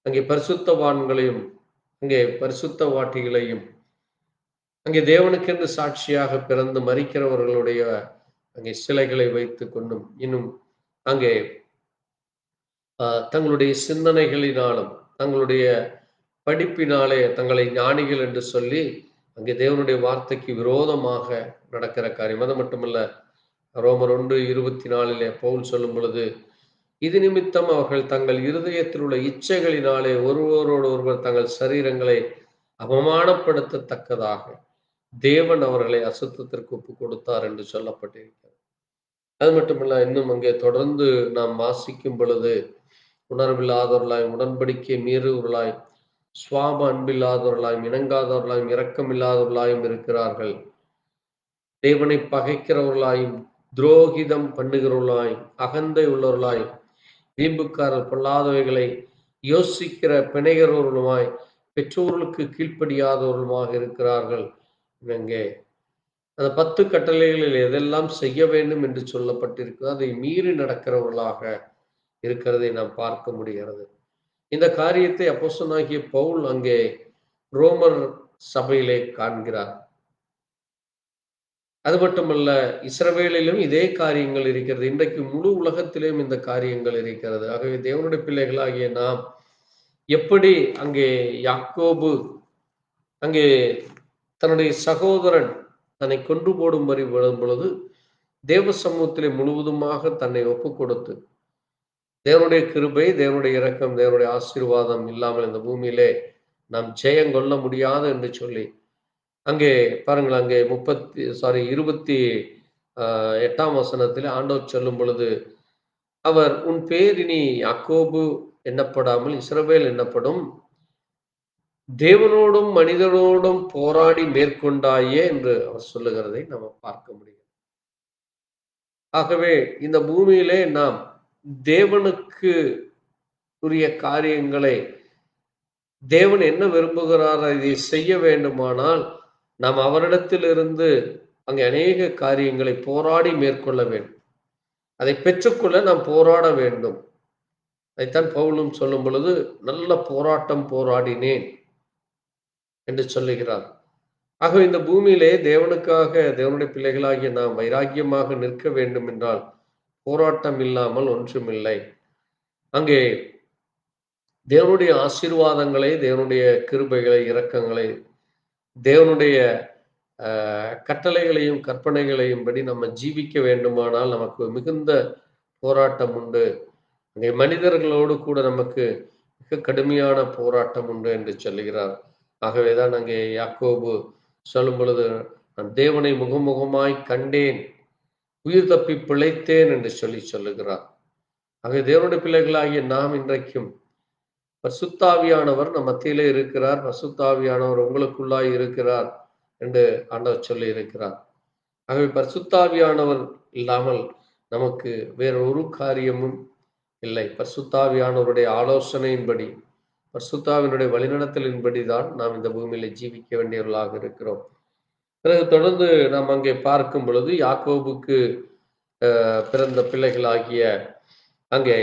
Speaker 1: அங்கே பரிசுத்தவான்களையும் அங்கே பரிசுத்த வாட்டிகளையும் அங்கே தேவனுக்கென்று சாட்சியாக பிறந்து மரிக்கிறவர்களுடைய அங்கே சிலைகளை வைத்து கொண்டும் இன்னும் அங்கே தங்களுடைய சிந்தனைகளினாலும் தங்களுடைய படிப்பினாலே தங்களை ஞானிகள் என்று சொல்லி அங்கே தேவனுடைய வார்த்தைக்கு விரோதமாக நடக்கிற காரியம். அது மட்டுமல்ல, ரோமர் 1:24 பவுல் சொல்லும் பொழுது, இது நிமித்தம் அவர்கள் தங்கள் இருதயத்தில் உள்ள இச்சைகளினாலே ஒருவரோடு ஒருவர் தங்கள் சரீரங்களை அவமானப்படுத்தத்தக்கதாக தேவன் அவர்களை அசுத்தத்திற்கு ஒப்பு கொடுத்தார் என்று சொல்லப்பட்டிருக்கிறது. அது மட்டுமல்ல, இன்னும் அங்கே தொடர்ந்து நாம் வாசிக்கும் பொழுது, உணர்வில்லாதவர்களாயும் உடன்படிக்கை மீறுவர்களாய் சுவாப அன்பில்லாதவர்களாயும் இணங்காதவர்களாயும் இரக்கமில்லாதவர்களாயும் இருக்கிறார்கள், தேவனை பகைக்கிறவர்களாயும் துரோகிதம் பண்ணுகிறவர்களாயும் அகந்தை உள்ளவர்களாயும் வீம்புக்காரர் பொல்லாதவைகளை யோசிக்கிற பிணைகிறவர்களுமாய் பெற்றோர்களுக்கு கீழ்ப்படியாதவர்களுமாக இருக்கிறார்கள். இங்கே அந்த 10 கட்டளைகளில் எதெல்லாம் செய்ய வேண்டும் என்று சொல்லப்பட்டிருக்கு அதை மீறி நடக்கிறவர்களாக இருக்கிறதை நாம் பார்க்க முடிகிறது. இந்த காரியத்தை அப்போஸ்தலனாகிய பவுல் அங்கே ரோமர் சபையிலே காண்கிறார். அது மட்டுமல்ல, இஸ்ரவேலிலும் இதே காரியங்கள் இருக்கிறது. இன்றைக்கு முழு உலகத்திலும் இந்த காரியங்கள் இருக்கிறது. ஆகவே தேவனுடைய பிள்ளைகளாகிய நாம் எப்படி அங்கே யாக்கோபு அங்கே தன்னுடைய சகோதரன் தன்னை கொன்று போடும்படி விடும் பொழுது தேவ சமூகத்திலே முழுவதுமாக தன்னை ஒப்பு கொடுத்து தேவனுடைய கிருபை, தேவனுடைய இரக்கம், தேவனுடைய ஆசீர்வாதம் இல்லாமல் இந்த பூமியிலே நாம் ஜெயம் கொள்ள முடியாது என்று சொல்லி அங்கே பாருங்கள், அங்கே 23 8ஆம் வசனத்திலே ஆண்டவர் சொல்லும் பொழுது, அவர் உன் பேர் இனி யாக்கோபு எண்ணப்படாமல் இஸ்ரவேல் என்னப்படும், தேவனோடும் மனிதனோடும் போராடி மேற்கொண்டாயே என்று அவர் சொல்லுகிறதை நம்ம பார்க்க முடியும். ஆகவே இந்த பூமியிலே நாம் தேவனுக்கு உரிய காரியங்களை, தேவன் என்ன விரும்புகிறார் இதை செய்ய வேண்டுமானால் நாம் அவரிடத்திலிருந்து அங்கே அநேக காரியங்களை போராடி மேற்கொள்ள வேண்டும். அதை பெற்றுக்கொள்ள நாம் போராட வேண்டும். அதைத்தான் பவுலும் சொல்லும் பொழுது, நல்ல போராட்டம் போராடினேன் என்று சொல்லுகிறார். ஆகவே இந்த பூமியிலே தேவனுக்காக, தேவனுடைய பிள்ளைகளாகிய நாம் வைராக்கியமாக நிற்க வேண்டும் என்றால் போராட்டம் இல்லாமல் ஒன்றுமில்லை. அங்கே தேவனுடைய ஆசீர்வாதங்களை, தேவனுடைய கிருபைகளை, இரக்கங்களை, தேவனுடைய கட்டளைகளையும் கற்பனைகளையும் படி நம்ம ஜீவிக்க வேண்டுமானால் நமக்கு மிகுந்த போராட்டம் உண்டு. அங்கே மனிதர்களோடு கூட நமக்கு மிக கடுமையான போராட்டம் உண்டு என்று சொல்லுகிறார். ஆகவேதான் அங்கே யாக்கோபு சொல்லும் பொழுது, நான் தேவனை முகமுகமாய் கண்டேன், உயிர் தப்பி பிழைத்தேன் என்று சொல்லுகிறார். ஆகவே தேவனுடைய பிள்ளைகளாகிய நாம் இன்றைக்கும் பரிசுத்தாவியானவர் நம் மத்தியிலே இருக்கிறார், பரிசுத்தாவியானவர் உங்களுக்குள்ளாய் இருக்கிறார் என்று ஆண்டவர் சொல்லி இருக்கிறார். ஆகவே பரிசுத்தாவியானவர் இல்லாமல் நமக்கு வேற ஒரு காரியமும் இல்லை. பரிசுத்தாவியானவருடைய ஆலோசனையின்படி, பரிசுத்தாவினுடைய வழிநடத்தலின்படி தான் நாம் இந்த பூமியில ஜீவிக்க வேண்டியவர்களாக இருக்கிறோம். பிறகு தொடர்ந்து நாம் அங்கே பார்க்கும் பொழுது, யாக்கோபுக்கு பிறந்த பிள்ளைகளாகிய அங்கே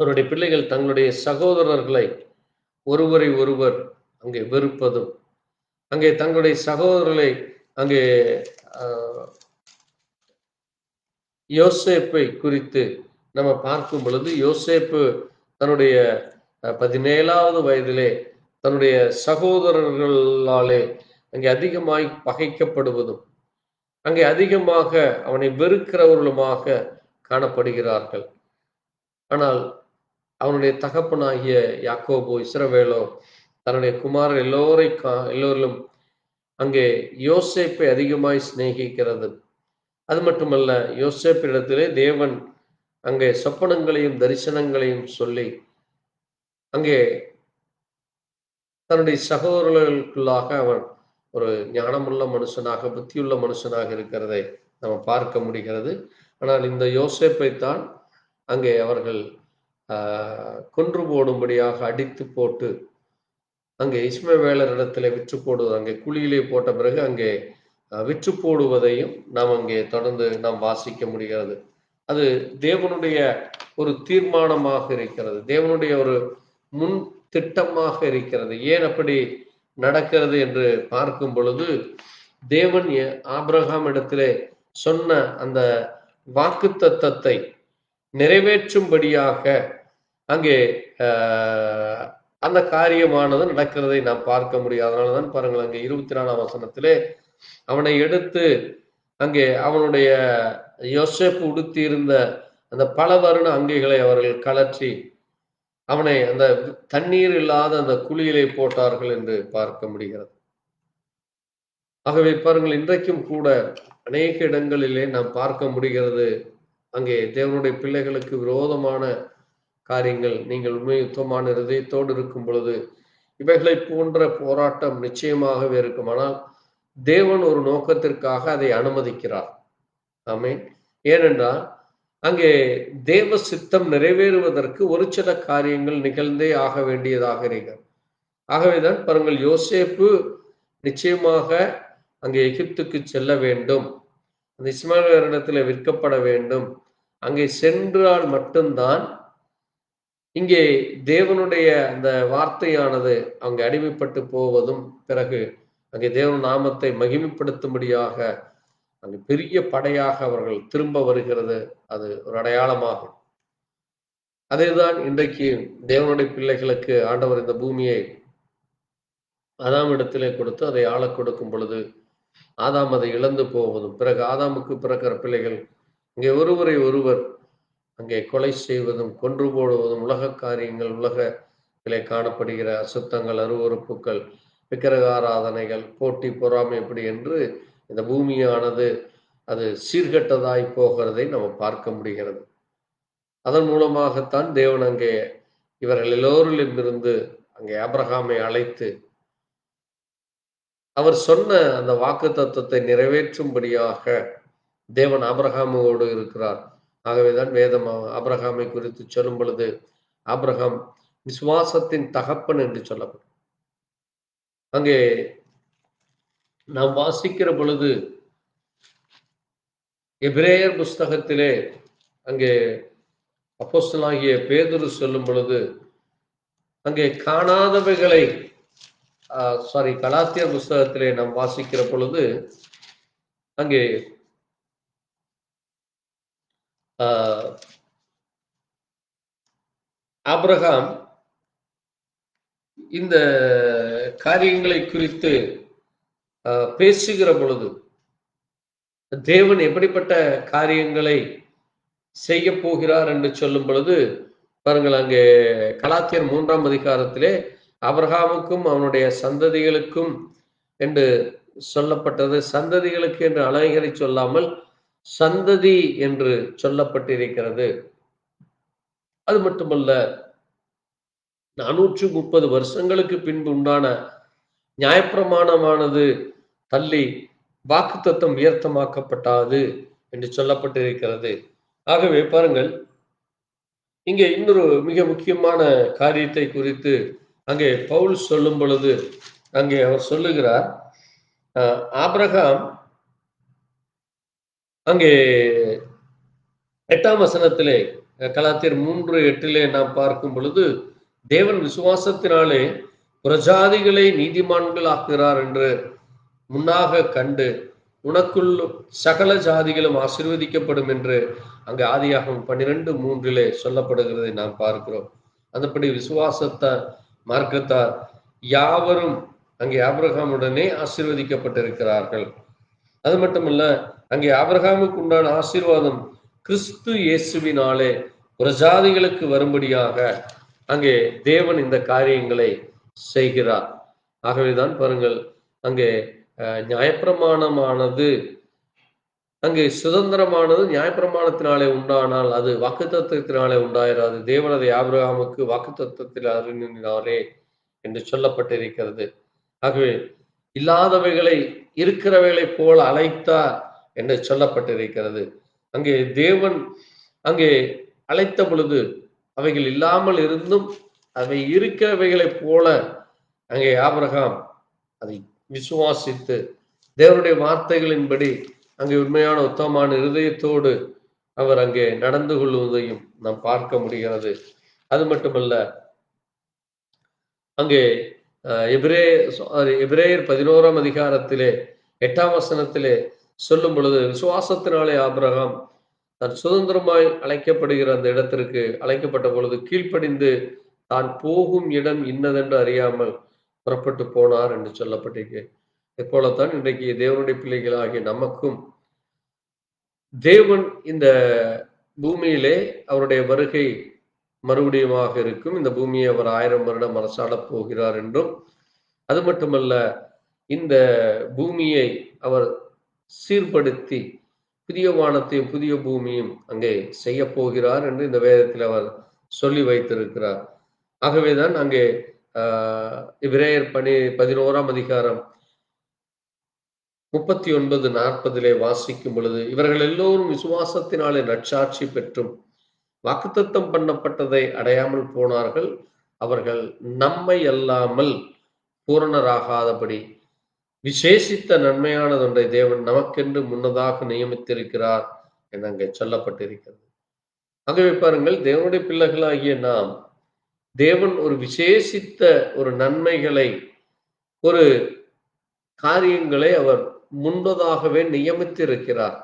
Speaker 1: அவருடைய பிள்ளைகள் தங்களுடைய சகோதரர்களை ஒருவரை ஒருவர் அங்கே வெறுப்பதும், அங்கே தங்களுடைய சகோதரர்களை அங்கே யோசேப்பை குறித்து நம்ம பார்க்கும் பொழுது, யோசேப்பு தன்னுடைய 17வது வயதிலே தன்னுடைய சகோதரர்களாலே அங்கே அதிகமாய் பகைக்கப்படுவதும், அங்கே அதிகமாக அவனை வெறுக்கிறவர்களுமாக காணப்படுகிறார்கள். ஆனால் அவனுடைய தகப்பனாகிய யாக்கோபோ, இஸ்ரவேலோ தன்னுடைய குமாரர் எல்லோரிலும் அங்கே யோசேப்பை அதிகமாய் சிநேகிக்கிறது. அது மட்டுமல்ல, யோசேப்பிடத்திலே தேவன் அங்கே சொப்பனங்களையும் தரிசனங்களையும் சொல்லி அங்கே தன்னுடைய சகோதரர்களுக்குள்ளாக அவன் ஒரு ஞானமுள்ள மனுஷனாக, புத்தியுள்ள மனுஷனாக இருக்கிறதை நம்ம பார்க்க முடிகிறது. ஆனால் இந்த யோசேப்பைத்தான் அங்கே அவர்கள் கொன்று போடும்படியாக அடித்து போட்டு அங்கே இஸ்மவேலரிடத்தில் விற்று போடுவது, அங்கே குழியிலே போட்ட பிறகு அங்கே விற்று போடுவதையும் நாம் அங்கே தொடர்ந்து நாம் வாசிக்க முடிகிறது. அது தேவனுடைய ஒரு தீர்மானமாக இருக்கிறது, தேவனுடைய ஒரு முன் திட்டமாக இருக்கிறது. ஏன் அப்படி நடக்கிறது என்று பார்க்கும் பொழுது, தேவன் ஆபிரகாம் இடத்திலே சொன்ன அந்த வாக்குத்தத்தத்தை நிறைவேற்றும்படியாக அங்கே அந்த காரியமானது நடக்கிறதை நாம் பார்க்க முடியும். அதனாலதான் பாருங்கள், அங்கே 24ஆம் வசனத்திலே அவனை எடுத்து அங்கே அவனுடைய யோசேப்பு உடுத்தி இருந்த அந்த பல வருண அங்கிகளை அவர்கள் கலற்றி அவனை அந்த தண்ணீர் இல்லாத அந்த குழியிலே போட்டார்கள் என்று பார்க்க முடிகிறது. ஆகவே பாருங்கள், இன்றைக்கும் கூட அநேக இடங்களிலே நாம் பார்க்க முடிகிறது, அங்கே தேவனுடைய பிள்ளைகளுக்கு விரோதமான காரியங்கள், நீங்கள் உண்மை யுத்தமான இருதயத்தோடு இருக்கும் பொழுது இவைகளை போன்ற போராட்டம் நிச்சயமாகவே இருக்கும். ஆனால் தேவன் ஒரு நோக்கத்திற்காக அதை அனுமதிக்கிறார். ஆமென். ஏனென்றால் அங்கே தேவ சித்தம் நிறைவேறுவதற்கு ஒரு சில காரியங்கள் நிகழ்ந்தே ஆக வேண்டியதாக இருக்கிறது. ஆகவேதான் பாருங்கள், யோசேப்பு நிச்சயமாக அங்கே எகிப்துக்கு செல்ல வேண்டும், அந்த இஸ்மவேலரிடத்தில் விற்கப்பட வேண்டும். அங்கே சென்றால் மட்டும்தான் இங்கே தேவனுடைய அந்த வார்த்தையானது அங்கே அடிமைப்பட்டு போவதும், பிறகு அங்கே தேவன் நாமத்தை மகிமைப்படுத்தும்படியாக அங்கே பெரிய படையாக அவர்கள் திரும்ப வருகிறது. அது ஒரு அடையாளமாகும். அதேதான் இன்றைக்கு தேவனுடைய பிள்ளைகளுக்கு ஆண்டவர் இந்த பூமியை ஆதாம் இடத்திலே கொடுத்து அதை ஆள கொடுக்கும் பொழுது ஆதாம் அதை இழந்து போவதும், பிறகு ஆதாமுக்கு பிறக்கிற பிள்ளைகள் இங்கே ஒருவரை ஒருவர் அங்கே கொலை செய்வதும் கொன்று போடுவதும், உலக காரியங்கள், உலகத்திலே காணப்படுகிற அசுத்தங்கள், அருவறுப்புகள், விக்கிரக ஆராதனைகள், போட்டி பொறாமை, எப்படி என்று இந்த பூமியானது அது சீர்கெட்டதாய் போகிறதை நம்ம பார்க்க முடிகிறது. அதன் மூலமாகத்தான் தேவன் அங்கே இவர்கள் எல்லோரிலுமிருந்து அங்கே ஆபிரகாமை அழைத்து அவர் சொன்ன அந்த வாக்குத்தத்தத்தை நிறைவேற்றும்படியாக தேவன் ஆபிரகாமோடு இருக்கிறார். ஆகவேதான் வேதம் ஆபிரகாமை குறித்து சொல்லும் பொழுது ஆபிரகாம் விசுவாசத்தின் தகப்பன் என்று சொல்லப்படும். அங்கே நாம் வாசிக்கிற பொழுது எபிரேயர் புஸ்தகத்திலே அங்கே அப்போஸ்தலனாகிய பேதுரு சொல்லும் பொழுது அங்கே காணாதவைகளை கலாத்தியர் புஸ்தகத்திலே நாம் வாசிக்கிற பொழுது அங்கே ஆபிரகாம் இந்த காரியங்களை குறித்து பேசுகிற பொழுது தேவன் எப்படிப்பட்ட காரியங்களை செய்ய போகிறார் என்று சொல்லும் பொழுது பாருங்கள், அங்கே கலாத்தியர் 3ஆம் அதிகாரத்திலே ஆபிரகாமுக்கும் அவனுடைய சந்ததிகளுக்கும் என்று சொல்லப்பட்டது. சந்ததிகளுக்கு என்று அழகரை சொல்லாமல் சந்ததி என்று சொல்லப்பட்டிருக்கிறது. அது மட்டுமல்ல, 430 வருஷங்களுக்கு பின்பு உண்டான நியாயப்பிரமாணமானது தள்ளி வாக்குத்தத்தம் வியர்த்தமாக்கப்பட்டாது என்று சொல்லப்பட்டிருக்கிறது. ஆகவே பாருங்கள், இங்கே இன்னொரு மிக முக்கியமான காரியத்தை குறித்து அங்கே பவுல் சொல்லும் பொழுது அங்கே அவர் சொல்லுகிறார், ஆபிரகாம் அங்கே 8ஆம் வசனத்திலே கலாத்தியர் 3:8 நாம் பார்க்கும் பொழுது தேவன் விசுவாசத்தினாலே புறஜாதிகளை நீதிமான்கள் ஆக்குகிறார் என்று முன்னாக கண்டு உனக்குள் சகல ஜாதிகளும் ஆசீர்வதிக்கப்படும் என்று அங்கே ஆதியாகமம் 12:3 சொல்லப்படுகிறதை நாம் பார்க்கிறோம். அந்தபடி விசுவாசத்தார் மார்க்கத்தார் யாவரும் அங்கே ஆபிரகாமுடனே ஆசீர்வதிக்கப்பட்டிருக்கிறார்கள். அது மட்டுமல்ல, அங்கே ஆபிரகாமுக்கு உண்டான ஆசீர்வாதம் கிறிஸ்து இயேசுவினாலே புறஜாதிகளுக்கு வரும்படியாக அங்கே தேவன் இந்த காரியங்களை செய்கிறார். ஆகவேதான் பாருங்கள், அங்கே நியாயப்பிரமாணமானது அங்கே சுதந்திரமானது நியாயப்பிரமாணத்தினாலே உண்டானால் அது வாக்குத்தத்தத்தினாலே உண்டாயிராது. தேவன் அதை ஆபிரகாமுக்கு வாக்குத்தத்தத்தில் அருளினாரே என்று சொல்லப்பட்டிருக்கிறது. ஆகவே இல்லாதவைகளை இருக்கிறவைகளை போல அழைத்தார் என்று சொல்லப்பட்டிருக்கிறது. அங்கே தேவன் அங்கே அழைத்த பொழுது அவைகள் இல்லாமல் இருந்தும் அவை இருக்கிறவைகளைப் போல அங்கே ஆபிரகாம் அதை விசுவாசித்து தேவனுடைய வார்த்தைகளின்படி அங்கே உண்மையான உத்தமமான இருதயத்தோடு அவர் அங்கே நடந்து கொள்வதையும் நாம் பார்க்க முடிகிறது. அது மட்டுமல்ல, அங்கே எபிரேயர் 11ஆம் அதிகாரத்திலே 8ஆம் வசனத்திலே சொல்லும் பொழுது விசுவாசத்தினாலே ஆபிரகாம் தன் சுதந்திரமாய் அழைக்கப்படுகிற அந்த இடத்திற்கு அழைக்கப்பட்ட பொழுது கீழ்ப்படிந்து தான் போகும் இடம் இன்னதென்று அறியாமல் புறப்பட்டு போனார் என்று சொல்லப்பட்டிருக்கு. இப்போலத்தான் இன்றைக்கு தேவனுடைய பிள்ளைகளாகிய நமக்கும் தேவன் இந்த பூமியிலே அவருடைய வருகை மறுபடியுமாக இருக்கும். இந்த பூமியை அவர் 1000 வருடம் அரசாளப் போகிறார் என்றும், அது மட்டுமல்ல, இந்த பூமியை அவர் சீர்படுத்தி புதிய வானத்தையும் புதிய பூமியும் அங்கே செய்ய போகிறார் என்று இந்த வேதத்தில் அவர் சொல்லி வைத்திருக்கிறார். ஆகவேதான் அங்கே எபிரேயர் 11ஆம் அதிகாரம் 39-40 வாசிக்கும் பொழுது இவர்கள் எல்லோரும் விசுவாசத்தினாலே நற்சாட்சி பெற்றும் வாக்குத்தத்தம் பண்ணப்பட்டதை அடையாமல் போனார்கள். அவர்கள் நம்மை அல்லாமல் பூரணராகாதபடி விசேஷித்த நன்மையானதொன்றை தேவன் நமக்கென்று முன்னதாக நியமித்திருக்கிறார் என அங்கே சொல்லப்பட்டிருக்கிறது. ஆகவே பாருங்கள், தேவனுடைய பிள்ளைகளாகிய நாம் தேவன் ஒரு விசேஷித்த ஒரு நன்மைகளை ஒரு காரியங்களை அவர் முன்பதாகவே நியமித்திருக்கிறார்.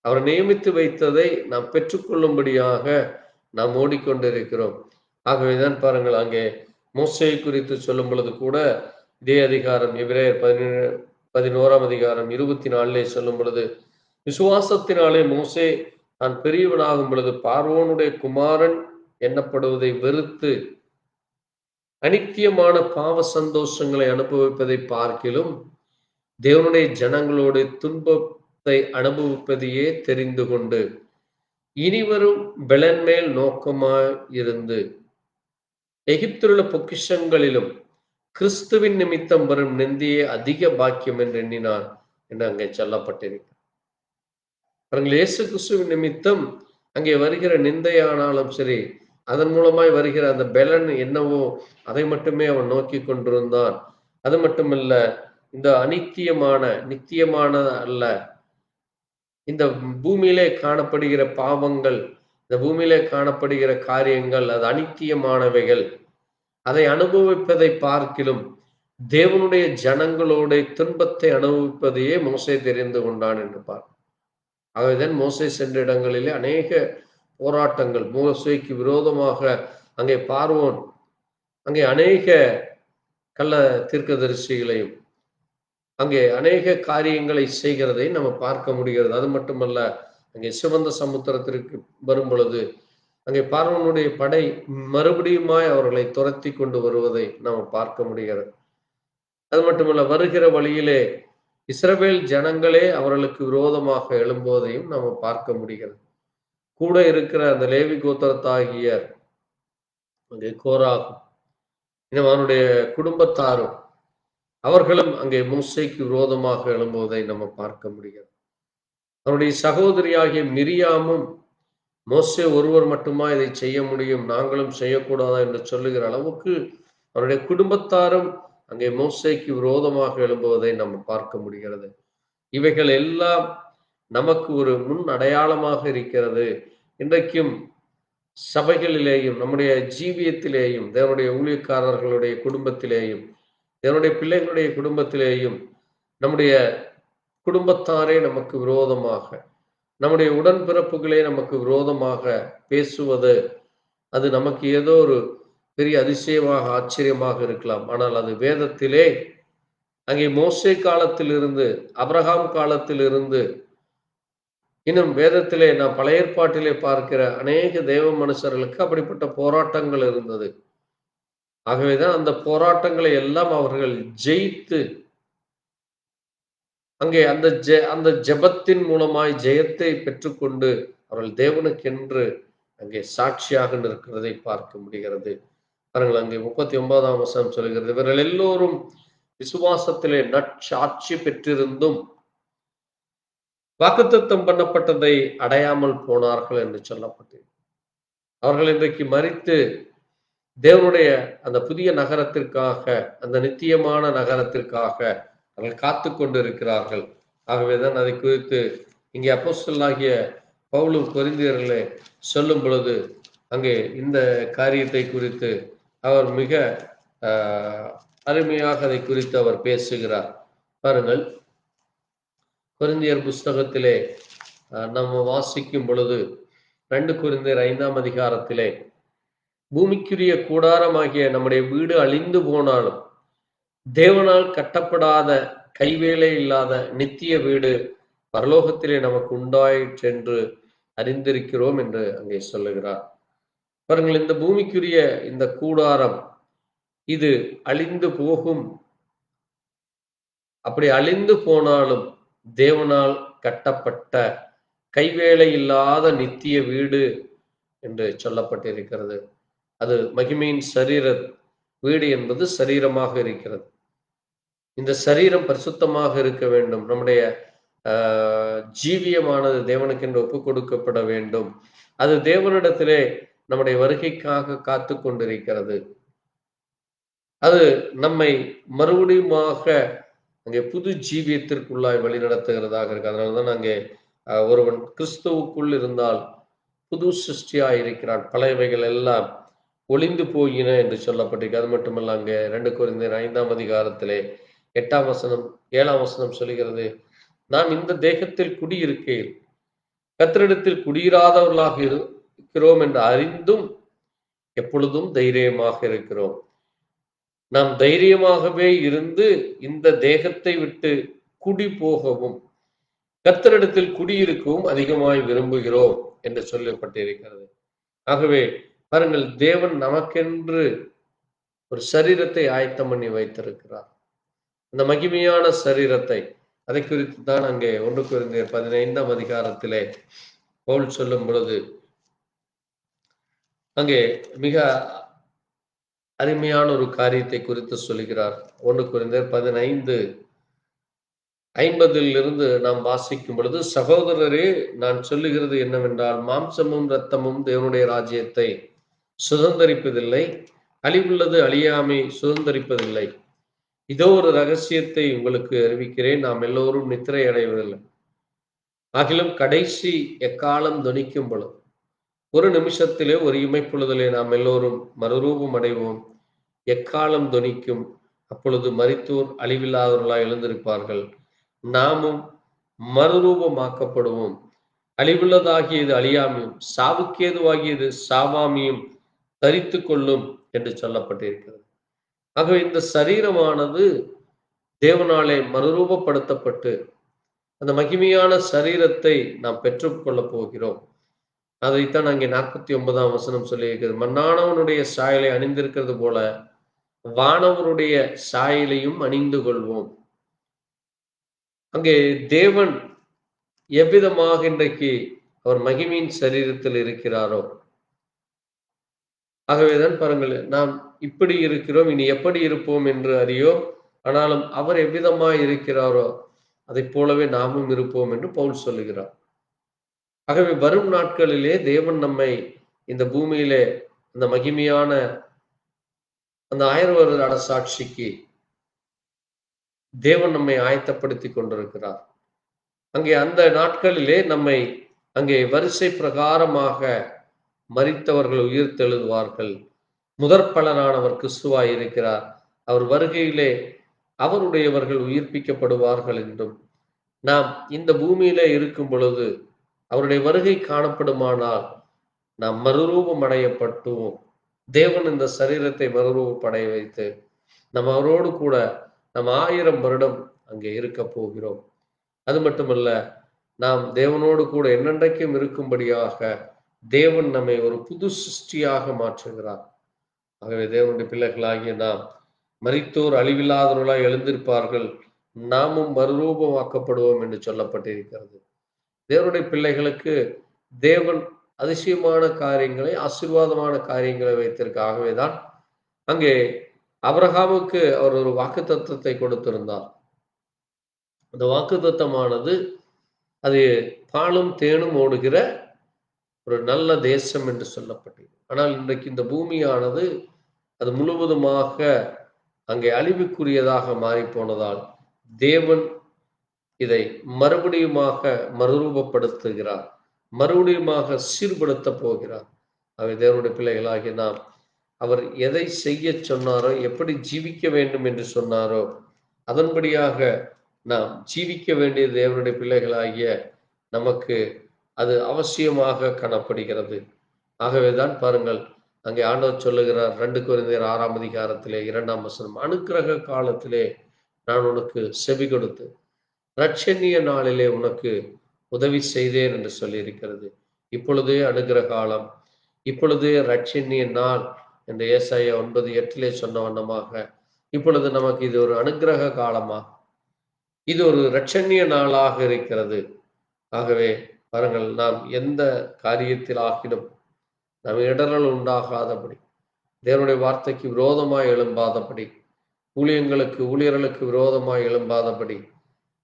Speaker 1: அவர் நியமித்து வைத்ததை நாம் பெற்றுக்கொள்ளும்படியாக நாம் ஓடிக்கொண்டிருக்கிறோம். ஆகவேதான் பாருங்கள், அங்கே மோசேயை குறித்து சொல்லும் பொழுது கூட இதே அதிகாரம் எபிரேயர் 11ஆம் அதிகாரம் 24 சொல்லும் பொழுது விசுவாசத்தினாலே மோசே தான் பெரியவனாகும் பொழுது பார்வோனுடைய குமாரன் எண்ணப்படுவதை வெறுத்து அனித்தியமான பாவ சந்தோஷங்களை அனுபவிப்பதை பார்க்கிலும் தேவனுடைய ஜனங்களோடு அனுபவிப்பதையே தெரிந்து கொண்டு இனிவரும் பெலன் மேல் நோக்கமாயிருந்து எகிப்திலுள்ள பொக்கிஷங்களிலும் கிறிஸ்துவின் நிமித்தம் வரும் நிந்தியே அதிக பாக்கியம் என்று எண்ணினார் என்று அங்கே சொல்லப்பட்டிருக்கிறது. இயேசு கிறிஸ்துவின் நிமித்தம் அங்கே வருகிற நிந்தையானாலும் சரி, அதன் மூலமாய் வருகிற அந்த பெலன் என்னவோ அதை மட்டுமே அவன் நோக்கி கொண்டிருந்தான். அது மட்டுமல்ல, இந்த நித்தியமான அல்ல, இந்த பூமியிலே காணப்படுகிற பாவங்கள், இந்த பூமியிலே காணப்படுகிற காரியங்கள் அது அனித்தியமானவைகள். அதை அனுபவிப்பதை பார்க்கிலும் தேவனுடைய ஜனங்களோட துன்பத்தை அனுபவிப்பதையே மோசே தெரிந்து கொண்டான் என்று பார். ஆகவேதான் மோசே சென்ற இடங்களிலே அநேக போராட்டங்கள், மோசேக்கு விரோதமாக அங்கே பார்வோன் அங்கே அநேக கள்ள தீர்க்கதரிசிகளையும் அங்கே அநேக காரியங்களை செய்கிறதை நம்ம பார்க்க முடிகிறது. அது மட்டுமல்ல, அங்கே சிவந்த சமுத்திரத்திற்கு வரும் பொழுது அங்கே பார்வோனுடைய படை மறுபடியுமாய் அவர்களை துரத்தி கொண்டு வருவதை நாம் பார்க்க முடிகிறது. அது மட்டுமல்ல, வருகிற வழியிலே இஸ்ரவேல் ஜனங்களே அவர்களுக்கு விரோதமாக எழும்போதையும் நாம் பார்க்க முடிகிறது. கூட இருக்கிற அந்த லேவி கோத்திரத்தாகிய அங்கே கோராகும் இன்னும் அவனுடைய குடும்பத்தாரும் அவர்களும் அங்கே மோசேக்கு விரோதமாக எழும்போதை நம்ம பார்க்க முடிகிறது. அவருடைய சகோதரியாகிய மிரியாமும் மோசே ஒருவர் மட்டுமா இதை செய்ய முடியும், நாங்களும் செய்யக்கூடாதா என்று சொல்லுகிற அளவுக்கு அவருடைய குடும்பத்தாரும் அங்கே மோசேக்கு விரோதமாக எழும்புவதை நம்ம பார்க்க முடிகிறது. இவைகள் எல்லாம் நமக்கு ஒரு முன் அடையாளமாக இருக்கிறது. இன்றைக்கும் சபைகளிலேயும் நம்முடைய ஜீவியத்திலேயும் தேவனுடைய ஊழியக்காரர்களுடைய குடும்பத்திலேயும் தேவனுடைய பிள்ளைகளுடைய குடும்பத்திலேயும் நம்முடைய குடும்பத்தாரே நமக்கு விரோதமாக, நம்முடைய உடன்பிறப்புகளே நமக்கு விரோதமாக பேசுவது அது நமக்கு ஏதோ ஒரு பெரிய அதிசயமாக ஆச்சரியமாக இருக்கலாம். ஆனால் அது வேதத்திலே அங்கே மோசே காலத்திலிருந்து ஆபிரகாம் காலத்திலிருந்து இன்னும் வேதத்திலே நாம் பழைய ஏற்பாட்டிலே பார்க்கிற அநேக தேவ மனுஷர்களுக்கு அப்படிப்பட்ட போராட்டங்கள் இருந்தது. ஆகவேதான் அந்த போராட்டங்களை எல்லாம் அவர்கள் ஜெயித்து அங்கே அந்த ஜெபத்தின் மூலமாய் ஜெயத்தை பெற்றுக்கொண்டு அவர்கள் தேவனுக்கென்று அங்கே சாட்சியாக நிற்கிறதை பார்க்க முடிகிறது. பாருங்கள், அங்கே 39ஆம் வசனம் சொல்கிறது, இவர்கள் எல்லோரும் விசுவாசத்திலே நற்சாட்சி பெற்றிருந்தும் வாக்குத்தத்தம் பண்ணப்பட்டதை அடையாமல் போனார்கள் என்று சொல்லப்பட்டு, அவர்கள் இன்றைக்கு மரித்து தேவனுடைய அந்த புதிய நகரத்திற்காக, அந்த நித்தியமான நகரத்திற்காக அவர்கள் காத்து கொண்டு இருக்கிறார்கள். ஆகவேதான் அதை குறித்து இங்கே அப்போஸ்தலனாகிய பவுல் கொரிந்தியர்களே சொல்லும் பொழுது அங்கே இந்த காரியத்தை குறித்து அவர் மிக அருமையாக அதை குறித்து அவர் பேசுகிறார். பாருங்கள், கொரிந்தியர் புஸ்தகத்திலே நம்ம வாசிக்கும் பொழுது 2 கொரிந்தியர் 5ஆம் அதிகாரத்திலே பூமிக்குரிய கூடாரமாகிய நம்முடைய வீடு அழிந்து போனாலும் தேவனால் கட்டப்படாத கைவேலை இல்லாத நித்திய வீடு பரலோகத்திலே நமக்கு உண்டாயிற்றென்று அறிந்திருக்கிறோம் என்று அங்கே சொல்லுகிறார். பாருங்கள், இந்த பூமிக்குரிய இந்த கூடாரம் இது அழிந்து போகும். அப்படி அழிந்து போனாலும் தேவனால் கட்டப்பட்ட கைவேலை இல்லாத நித்திய வீடு என்று சொல்லப்பட்டிருக்கிறது. அது மகிமையின் சரீர வீடு என்பது சரீரமாக இருக்கிறது. இந்த சரீரம் பரிசுத்தமாக இருக்க வேண்டும். நம்முடைய ஜீவியமானது தேவனுக்கென்று ஒப்புக் கொடுக்கப்பட வேண்டும். அது தேவனிடத்திலே நம்முடைய வருகைக்காக காத்து கொண்டிருக்கிறது. அது நம்மை மறுபடியுமாக அங்கே புது ஜீவியத்திற்குள்ளாய் வழி நடத்துகிறதாக இருக்கு. அதனாலதான் அங்கே ஒருவன் கிறிஸ்துவுக்குள் இருந்தால் புது சிருஷ்டியாய் இருக்கிறான், பழையவைகள் எல்லாம் ஒளிந்து போயின என்று சொல்லப்பட்டிருக்கு. அது மட்டுமல்ல, அங்கே 2 கொரிந்தியர் 5ஆம் அதிகாரத்திலே 8ஆம் வசனம் 7ஆம் வசனம் சொல்கிறது, நாம் இந்த தேகத்தில் குடியிருக்கையில் கர்த்தரிடத்தில் குடியிராதவர்களாக இருக்கிறோம் என்று அறிந்தும் எப்பொழுதும் தைரியமாக இருக்கிறோம். நாம் தைரியமாகவே இருந்து இந்த தேகத்தை விட்டு குடி போகவும் கர்த்தரிடத்தில் குடியிருக்கவும் அதிகமாய் விரும்புகிறோம் என்று சொல்லப்பட்டிருக்கிறது. ஆகவே பாருங்கள், தேவன் நமக்கென்று ஒரு சரீரத்தை ஆயத்தம் பண்ணி வைத்திருக்கிறார். அந்த மகிமையான சரீரத்தை அதை குறித்து தான் அங்கே 1 கொரிந்தியர் 15ஆம் அதிகாரத்திலே பவுல் சொல்லும் பொழுது அங்கே மிக அருமையான ஒரு காரியத்தை குறித்து சொல்லுகிறார். 1 கொரிந்தியர் 15:50 நாம் வாசிக்கும் பொழுது, சகோதரரே, நான் சொல்லுகிறது என்னவென்றால், மாம்சமும் இரத்தமும் தேவனுடைய ராஜ்யத்தை சுதந்தரிப்பதில்லை, அழிவுள்ளது அழியாமை சுதந்தரிப்பதில்லை. இதோ ஒரு ரகசியத்தை உங்களுக்கு அறிவிக்கிறேன், நாம் எல்லோரும் நித்திரை அடைவதில்லை. ஆகிலும் கடைசி எக்காலம் தொனிக்கும் பொழுது, ஒரு நிமிஷத்திலே ஒரு இமைப்பொழுதிலே நாம் எல்லோரும் மறுரூபம் அடைவோம். எக்காலம் தொனிக்கும், அப்பொழுது மரித்தோர் அழிவில்லாதவர்களாய் எழுந்திருப்பார்கள், நாமும் மறுரூபமாக்கப்படுவோம். அழிவுள்ளதாகியது அழியாமையும் சாவுக்கேதுவாகியது சாவாமையும் தரித்து கொள்ளும் என்று சொல்லப்பட்டிருக்கிறது. ஆகவே இந்த சரீரமானது தேவனாலே மறுரூபப்படுத்தப்பட்டு அந்த மகிமையான சரீரத்தை நாம் பெற்றுக்கொள்ளப் போகிறோம். அதைத்தான் அங்கே 49ஆம் வசனம் சொல்லியிருக்கிறது. மண்ணானவனுடைய சாயலை அணிந்திருக்கிறது போல வானவருடைய சாயலையும் அணிந்து கொள்வோம். அங்கே தேவன் எவ்விதமாக இன்றைக்கு அவர் மகிமையின் சரீரத்தில் இருக்கிறாரோ, ஆகவேதான் பாருங்கள், நாம் இப்படி இருக்கிறோம், இனி எப்படி இருப்போம் என்று அறியோம். ஆனாலும் அவர் எவ்விதமாய் இருக்கிறாரோ அதைப் போலவே நாமும் இருப்போம் என்று பவுல் சொல்லுகிறார். ஆகவே வரும் நாட்களிலே தேவன் நம்மை இந்த பூமியிலே அந்த மகிமையான அந்த 1000 வருட அரசாட்சிக்கு தேவன் நம்மை ஆயத்தப்படுத்தி கொண்டிருக்கிறார். அங்கே அந்த நாட்களிலே நம்மை அங்கே வரிசை பிரகாரமாக மரித்தவர்கள் உயிர் தெழுவார்கள். முதற் பலனானவர் கிறிஸ்துவாய் இருக்கிறார். அவர் வருகையிலே அவருடையவர்கள் உயிர்ப்பிக்கப்படுவார்கள் என்றும், நாம் இந்த பூமியிலே இருக்கும் பொழுது அவருடைய வருகை காணப்படுமானால் நாம் மறுரூபம் அடையப்பட்டுவோம். தேவன் இந்த சரீரத்தை மறுரூபப்படைய வைத்து நம்ம அவரோடு கூட நம்ம 1000 வருடம் அங்கே இருக்க போகிறோம். அது மட்டுமல்ல, நாம் தேவனோடு கூட என்னென்றைக்கும் இருக்கும்படியாக தேவன் நம்மை ஒரு புது சிருஷ்டியாக மாற்றுகிறார். ஆகவே தேவனுடைய பிள்ளைகளாகிய நாம் மரித்தோர் அழிவில்லாதவர்களாய் எழுந்திருப்பார்கள், நாமும் மறுரூபமாக்கப்படுவோம் என்று சொல்லப்பட்டிருக்கிறது. தேவனுடைய பிள்ளைகளுக்கு தேவன் அதிசயமான காரியங்களை, ஆசீர்வாதமான காரியங்களை வைத்திருக்க. ஆகவேதான் அங்கே ஆபிரகாமுக்கு அவர் ஒரு வாக்குத்தத்தத்தை கொடுத்திருந்தார். அந்த வாக்குத்தத்தமானது அது பாலும் தேனும் ஓடுகிற ஒரு நல்ல தேசம் என்று சொல்லப்பட்டது. ஆனால் இன்றைக்கு இந்த பூமியானது அது முழுவதுமாக அங்கே அழிவுக்குரியதாக மாறி போனதால் தேவன் இதை மறுபடியுமாக மறுரூபப்படுத்துகிறார், மறுபடியுமாக சீர்படுத்த போகிறார். அவை தேவனுடைய பிள்ளைகளாகிய நாம் அவர் எதை செய்ய சொன்னாரோ, எப்படி ஜீவிக்க வேண்டும் என்று சொன்னாரோ அதன்படியாக நாம் ஜீவிக்க வேண்டிய தேவனுடைய பிள்ளைகளாகிய நமக்கு அது அவசியமாக காணப்படுகிறது. ஆகவேதான் பாருங்கள், அங்கே ஆண்டவர் சொல்லுகிறார் 2 கொரிந்தியர் 6ஆம் அதிகாரத்திலே 2ஆம் வசனம், அனுக்கிரக காலத்திலே நான் உனக்கு செவி கொடுத்து இரட்சணிய நாளிலே உனக்கு உதவி செய்தேன் என்று சொல்லியிருக்கிறது. இப்பொழுதே அனுக்கிரக காலம், இப்பொழுதே இரட்சணிய நாள் என்று ஏசாயா 9:8 சொன்ன வண்ணமாக இப்பொழுது நமக்கு இது ஒரு அனுக்கிரக காலமா, இது ஒரு இரட்சணிய நாளாக இருக்கிறது. ஆகவே பாருங்கள், நாம் எந்த காரியத்தில் ஆகிலும் நாம் இடரல் உண்டாகாதபடி, தேவனுடைய வார்த்தைக்கு விரோதமாய் எழும்பாதபடி, ஊழியர்களுக்கு விரோதமாய் எழும்பாதபடி,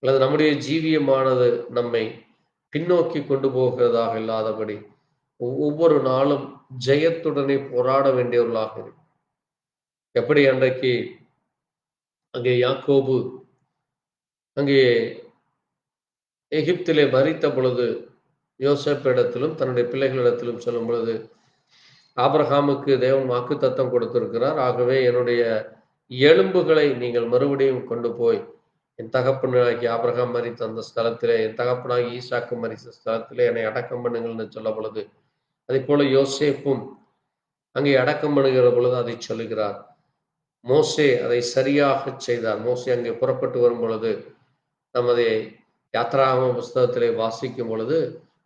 Speaker 1: அல்லது நம்முடைய ஜீவியமானது நம்மை பின்னோக்கி கொண்டு போகிறதாக இல்லாதபடி ஒவ்வொரு நாளும் ஜெயத்துடனே போராட வேண்டியவர்களாக இருக்கு. எப்படி அன்றைக்கு அங்கே யாக்கோபு அங்கே எகிப்திலே மரித்த பொழுது யோசேப்பிடத்திலும் தன்னுடைய பிள்ளைகளிடத்திலும் சொல்லும் பொழுது, ஆபிரகாமுக்கு தேவன் வாக்குத்தத்தம் கொடுத்திருக்கிறார், ஆகவே என்னுடைய எலும்புகளை நீங்கள் மறுபடியும் கொண்டு போய் என் தகப்பனாகி ஆபிரகாம் மரித்த அந்த ஸ்தலத்திலே, என் தகப்பனாகி ஈசாக்கு மரித்த ஸ்தலத்திலே என்னை அடக்கம் பண்ணுங்கள்னு சொல்ல பொழுது, அதே போல யோசேப்பும் அங்கே அடக்கம் பண்ணுகிற பொழுது அதை சொல்லுகிறார். மோசே அதை சரியாக செய்தார். மோசே அங்கே புறப்பட்டு வரும் பொழுது நாம் அதை யாத்ராகம புஸ்தகத்திலே வாசிக்கும் பொழுது,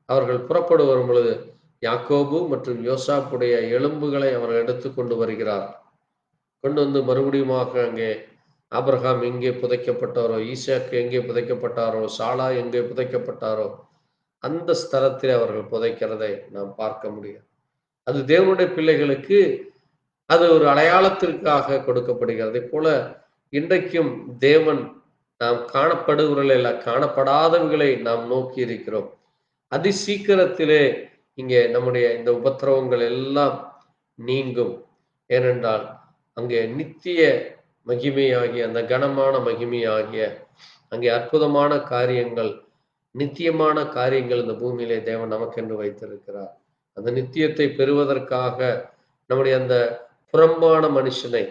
Speaker 1: அவர்கள் புறப்பட்டு வரும் பொழுது யாக்கோபு மற்றும் யோசாப்புடைய எலும்புகளை அவர்கள் எடுத்து கொண்டு வருகிறார். கொண்டு வந்து மறுபடியுமாக அங்கே ஆபிரகாம் எங்கே புதைக்கப்பட்டாரோ, ஈசாக்கு எங்கே புதைக்கப்பட்டாரோ, சாலா எங்கே புதைக்கப்பட்டாரோ, அந்த ஸ்தலத்தில் அவர்கள் புதைக்கிறதை நாம் பார்க்க முடியும். அது தேவனுடைய பிள்ளைகளுக்கு அது ஒரு அடையாளத்திற்காக கொடுக்கப்படுகிறது. போல இன்றைக்கும் தேவன் நாம் காணப்படுகிறவர்கள் அல்ல, காணப்படாதவர்களை நாம் நோக்கி இருக்கிறோம். அதி சீக்கிரத்திலே இங்கே நம்முடைய இந்த உபத்திரவங்கள் எல்லாம் நீங்கும். ஏனென்றால் அங்கே நித்திய மகிமையாகிய அந்த கனமான மகிமையாகிய அங்கே அற்புதமான காரியங்கள், நித்தியமான காரியங்கள் இந்த பூமியிலே தேவன் நமக்கென்று வைத்திருக்கிறார். அந்த நித்தியத்தை பெறுவதற்காக நம்முடைய அந்த புறம்பான மனுஷனை,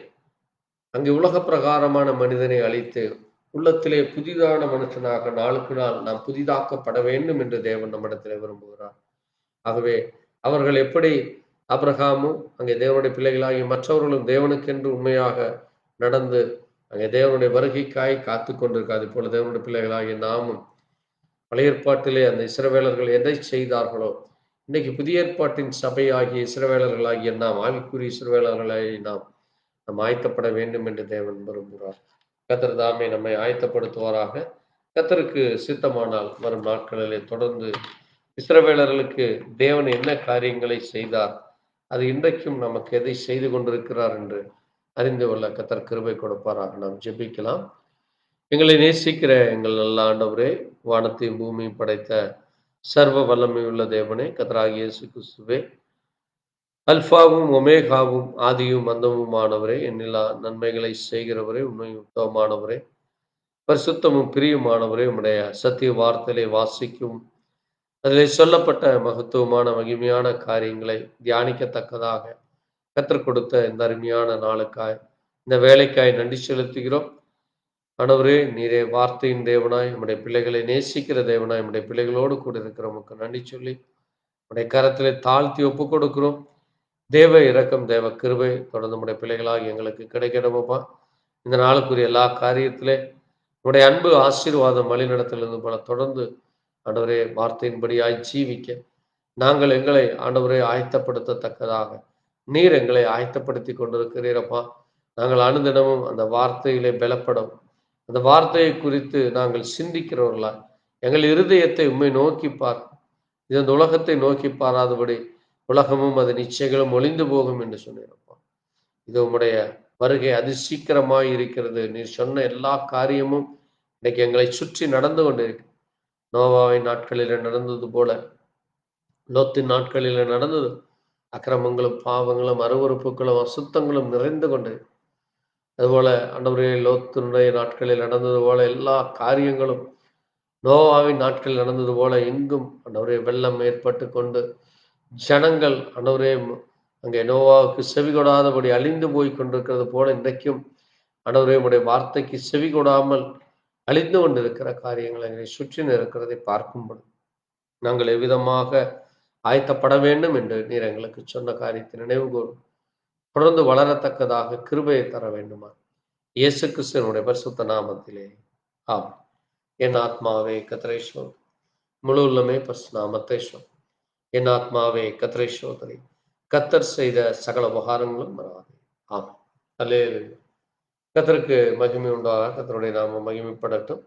Speaker 1: அங்கே உலக பிரகாரமான மனிதனை அழித்து உள்ளத்திலே புதிதான மனுஷனாக நாளுக்கு நாள் நாம் புதிதாக்கப்பட வேண்டும் என்று தேவன் நம்மிடத்திலே விரும்புகிறார். ஆகவே அவர்கள் எப்படி ஆபிரகாமும் அங்கே தேவனுடைய பிள்ளைகளாகி மற்றவர்களும் தேவனுக்கென்று உண்மையாக நடந்து அங்கே தேவனுடைய வருகைக்காய் காத்து கொண்டிருக்காது போல தேவனுடைய பிள்ளைகளாகிய நாமும் பழைய ஏற்பாட்டிலே அந்த இஸ்ரவேலர்கள் எதை செய்தார்களோ, இன்னைக்கு புதிய ஏற்பாட்டின் சபையாகிய இஸ்ரவேலர்களாகிய நாம், ஆவிக்குரிய இஸ்ரவேலர்களாகி நாம் ஆயத்தப்பட வேண்டும் என்று தேவன் விரும்புகிறார். கர்த்தர் தாமே நம்மை ஆயத்தப்படுத்துவாராக. கர்த்தருக்கு சித்தமானால் வரும் நாட்களிலே தொடர்ந்து இஸ்ரவேலர்களுக்கு தேவன் என்ன காரியங்களை செய்தார், அது இன்றைக்கும் நமக்கு எதை செய்து கொண்டிருக்கிறார் என்று அறிந்து கொள்ள கர்த்தர் கிருபை கொடுப்பாராக. நாம் ஜெபிக்கலாம். எங்களை நேசிக்கிற எங்கள் நல்ல ஆண்டவரே, வானத்தையும் பூமியும் படைத்த சர்வ வல்லமை உள்ள தேவனே, கர்த்தராகிய இயேசு கிறிஸ்துவே, அல்பாவும் ஒமேகாவும் ஆதியும் அந்தமுமானவரே, எண்ணிலா நன்மைகளை செய்கிறவரே, உண்மையும் உத்தமமானவரே, பரிசுத்தமும் பிரியுமானவரே, உம்முடைய சத்திய வார்த்தையிலே வாசிக்கும் அதில் சொல்லப்பட்ட மகத்துவமான மகிமையான காரியங்களை தியானிக்கத்தக்கதாக கற்றுக் கொடுத்த இந்த அருமையான நாளுக்காய், இந்த வேலைக்காய் நன்றி செலுத்துகிறோம். ஆண்டவரே, நீரே வார்த்தையின் தேவனாய், நம்முடைய பிள்ளைகளை நேசிக்கிற தேவனாய், நம்முடைய பிள்ளைகளோடு கூட இருக்கிறவங்களுக்கு நன்றி சொல்லி நம்முடைய கரத்திலே தாழ்த்தி ஒப்பு கொடுக்கிறோம். தேவ இரக்கம், தேவ கிருபை தொடர்ந்து நம்முடைய பிள்ளைகளாக எங்களுக்கு கிடைக்கணுமப்பா. இந்த நாளுக்குரிய எல்லா காரியத்திலே நம்முடைய அன்பு ஆசீர்வாதம் வழிநடத்திலிருந்து பல தொடர்ந்து ஆண்டவரே வார்த்தையின்படியாய் ஜீவிக்க நாங்கள் எங்களை ஆண்டவரே ஆயத்தப்படுத்தத்தக்கதாக நீர் எங்களை ஆயத்தப்படுத்தி கொண்டிருக்கிறீரப்பா. நாங்கள் அனுதினமும் அந்த வார்த்தையிலே பலப்படும், அந்த வார்த்தையை குறித்து நாங்கள் சிந்திக்கிறவர்களா எங்கள் இருதயத்தை உண்மை நோக்கி இது அந்த உலகத்தை நோக்கி பாராதபடி உலகமும் அது நிச்சயங்களும் ஒளிந்து போகும் என்று சொன்னீரப்பா. இது உம்முடைய வருகை அதி சீக்கிரமாய் இருக்கிறது. நீர் சொன்ன எல்லா காரியமும் இன்னைக்கு எங்களை சுற்றி நடந்து கொண்டிருக்கு. நோவாவின் நாட்களில் நடந்தது போல, லோத்தின் நாட்களில் நடந்தது. அக்கிரமங்களும் பாவங்களும் அருவறுப்புகளும் அசுத்தங்களும் நிறைந்து கொண்டு, அதுபோல ஆண்டவரே லோத்தினுடைய நாட்களில் நடந்தது போல எல்லா காரியங்களும் நோவாவின் நாட்களில் நடந்தது போல எங்கும் ஆண்டவரே வெள்ளம் ஏற்பட்டு கொண்டு ஜனங்கள் ஆண்டவரே அங்கே நோவாவுக்கு செவி கொடாதபடி அழிந்து போய் கொண்டிருக்கிறது போல இன்றைக்கும் ஆண்டவரே உம்முடைய வார்த்தைக்கு செவி கொடாமல் அழிந்து கொண்டிருக்கிற காரியங்கள் எங்களை சுற்றி இருக்கிறதை பார்க்கும்போது நாங்கள் எவ்விதமாக ஆயத்தப்பட வேண்டும் என்று நீர் எங்களுக்கு சொன்ன காரியத்தை நினைவு கூறும். தொடர்ந்து வளரத்தக்கதாக கிருபையை தர வேண்டுமா இயேசு கிறிஸ்துவினுடைய பரிசுத்த நாமத்திலே ஆம். என் ஆத்மாவே கர்த்தரை சோதரி, முழு உள்ளமே நாமத்தை சோதரி. என் ஆத்மாவே கர்த்தரை சோதரி, கர்த்தர் செய்த சகல உபகாரங்களும் மறவாதே. ஆம். அல்லேலூயா. கர்த்தருக்கு மகிமை உண்டாக, கர்த்தருடைய நாமம் மகிமைப்படட்டும்.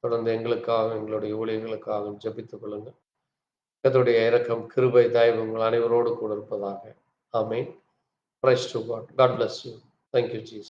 Speaker 1: தொடர்ந்து எங்களுக்காக எங்களுடைய ஊழியர்களுக்காக ஜெபித்துக் கொள்ளுங்கள். கர்த்தருடைய இரக்கம் கிருபை தயவு உங்கள் அனைவரோடு கூட இருப்பதாக. ஆமென். Praise to God. God bless you. Thank you, Jesus.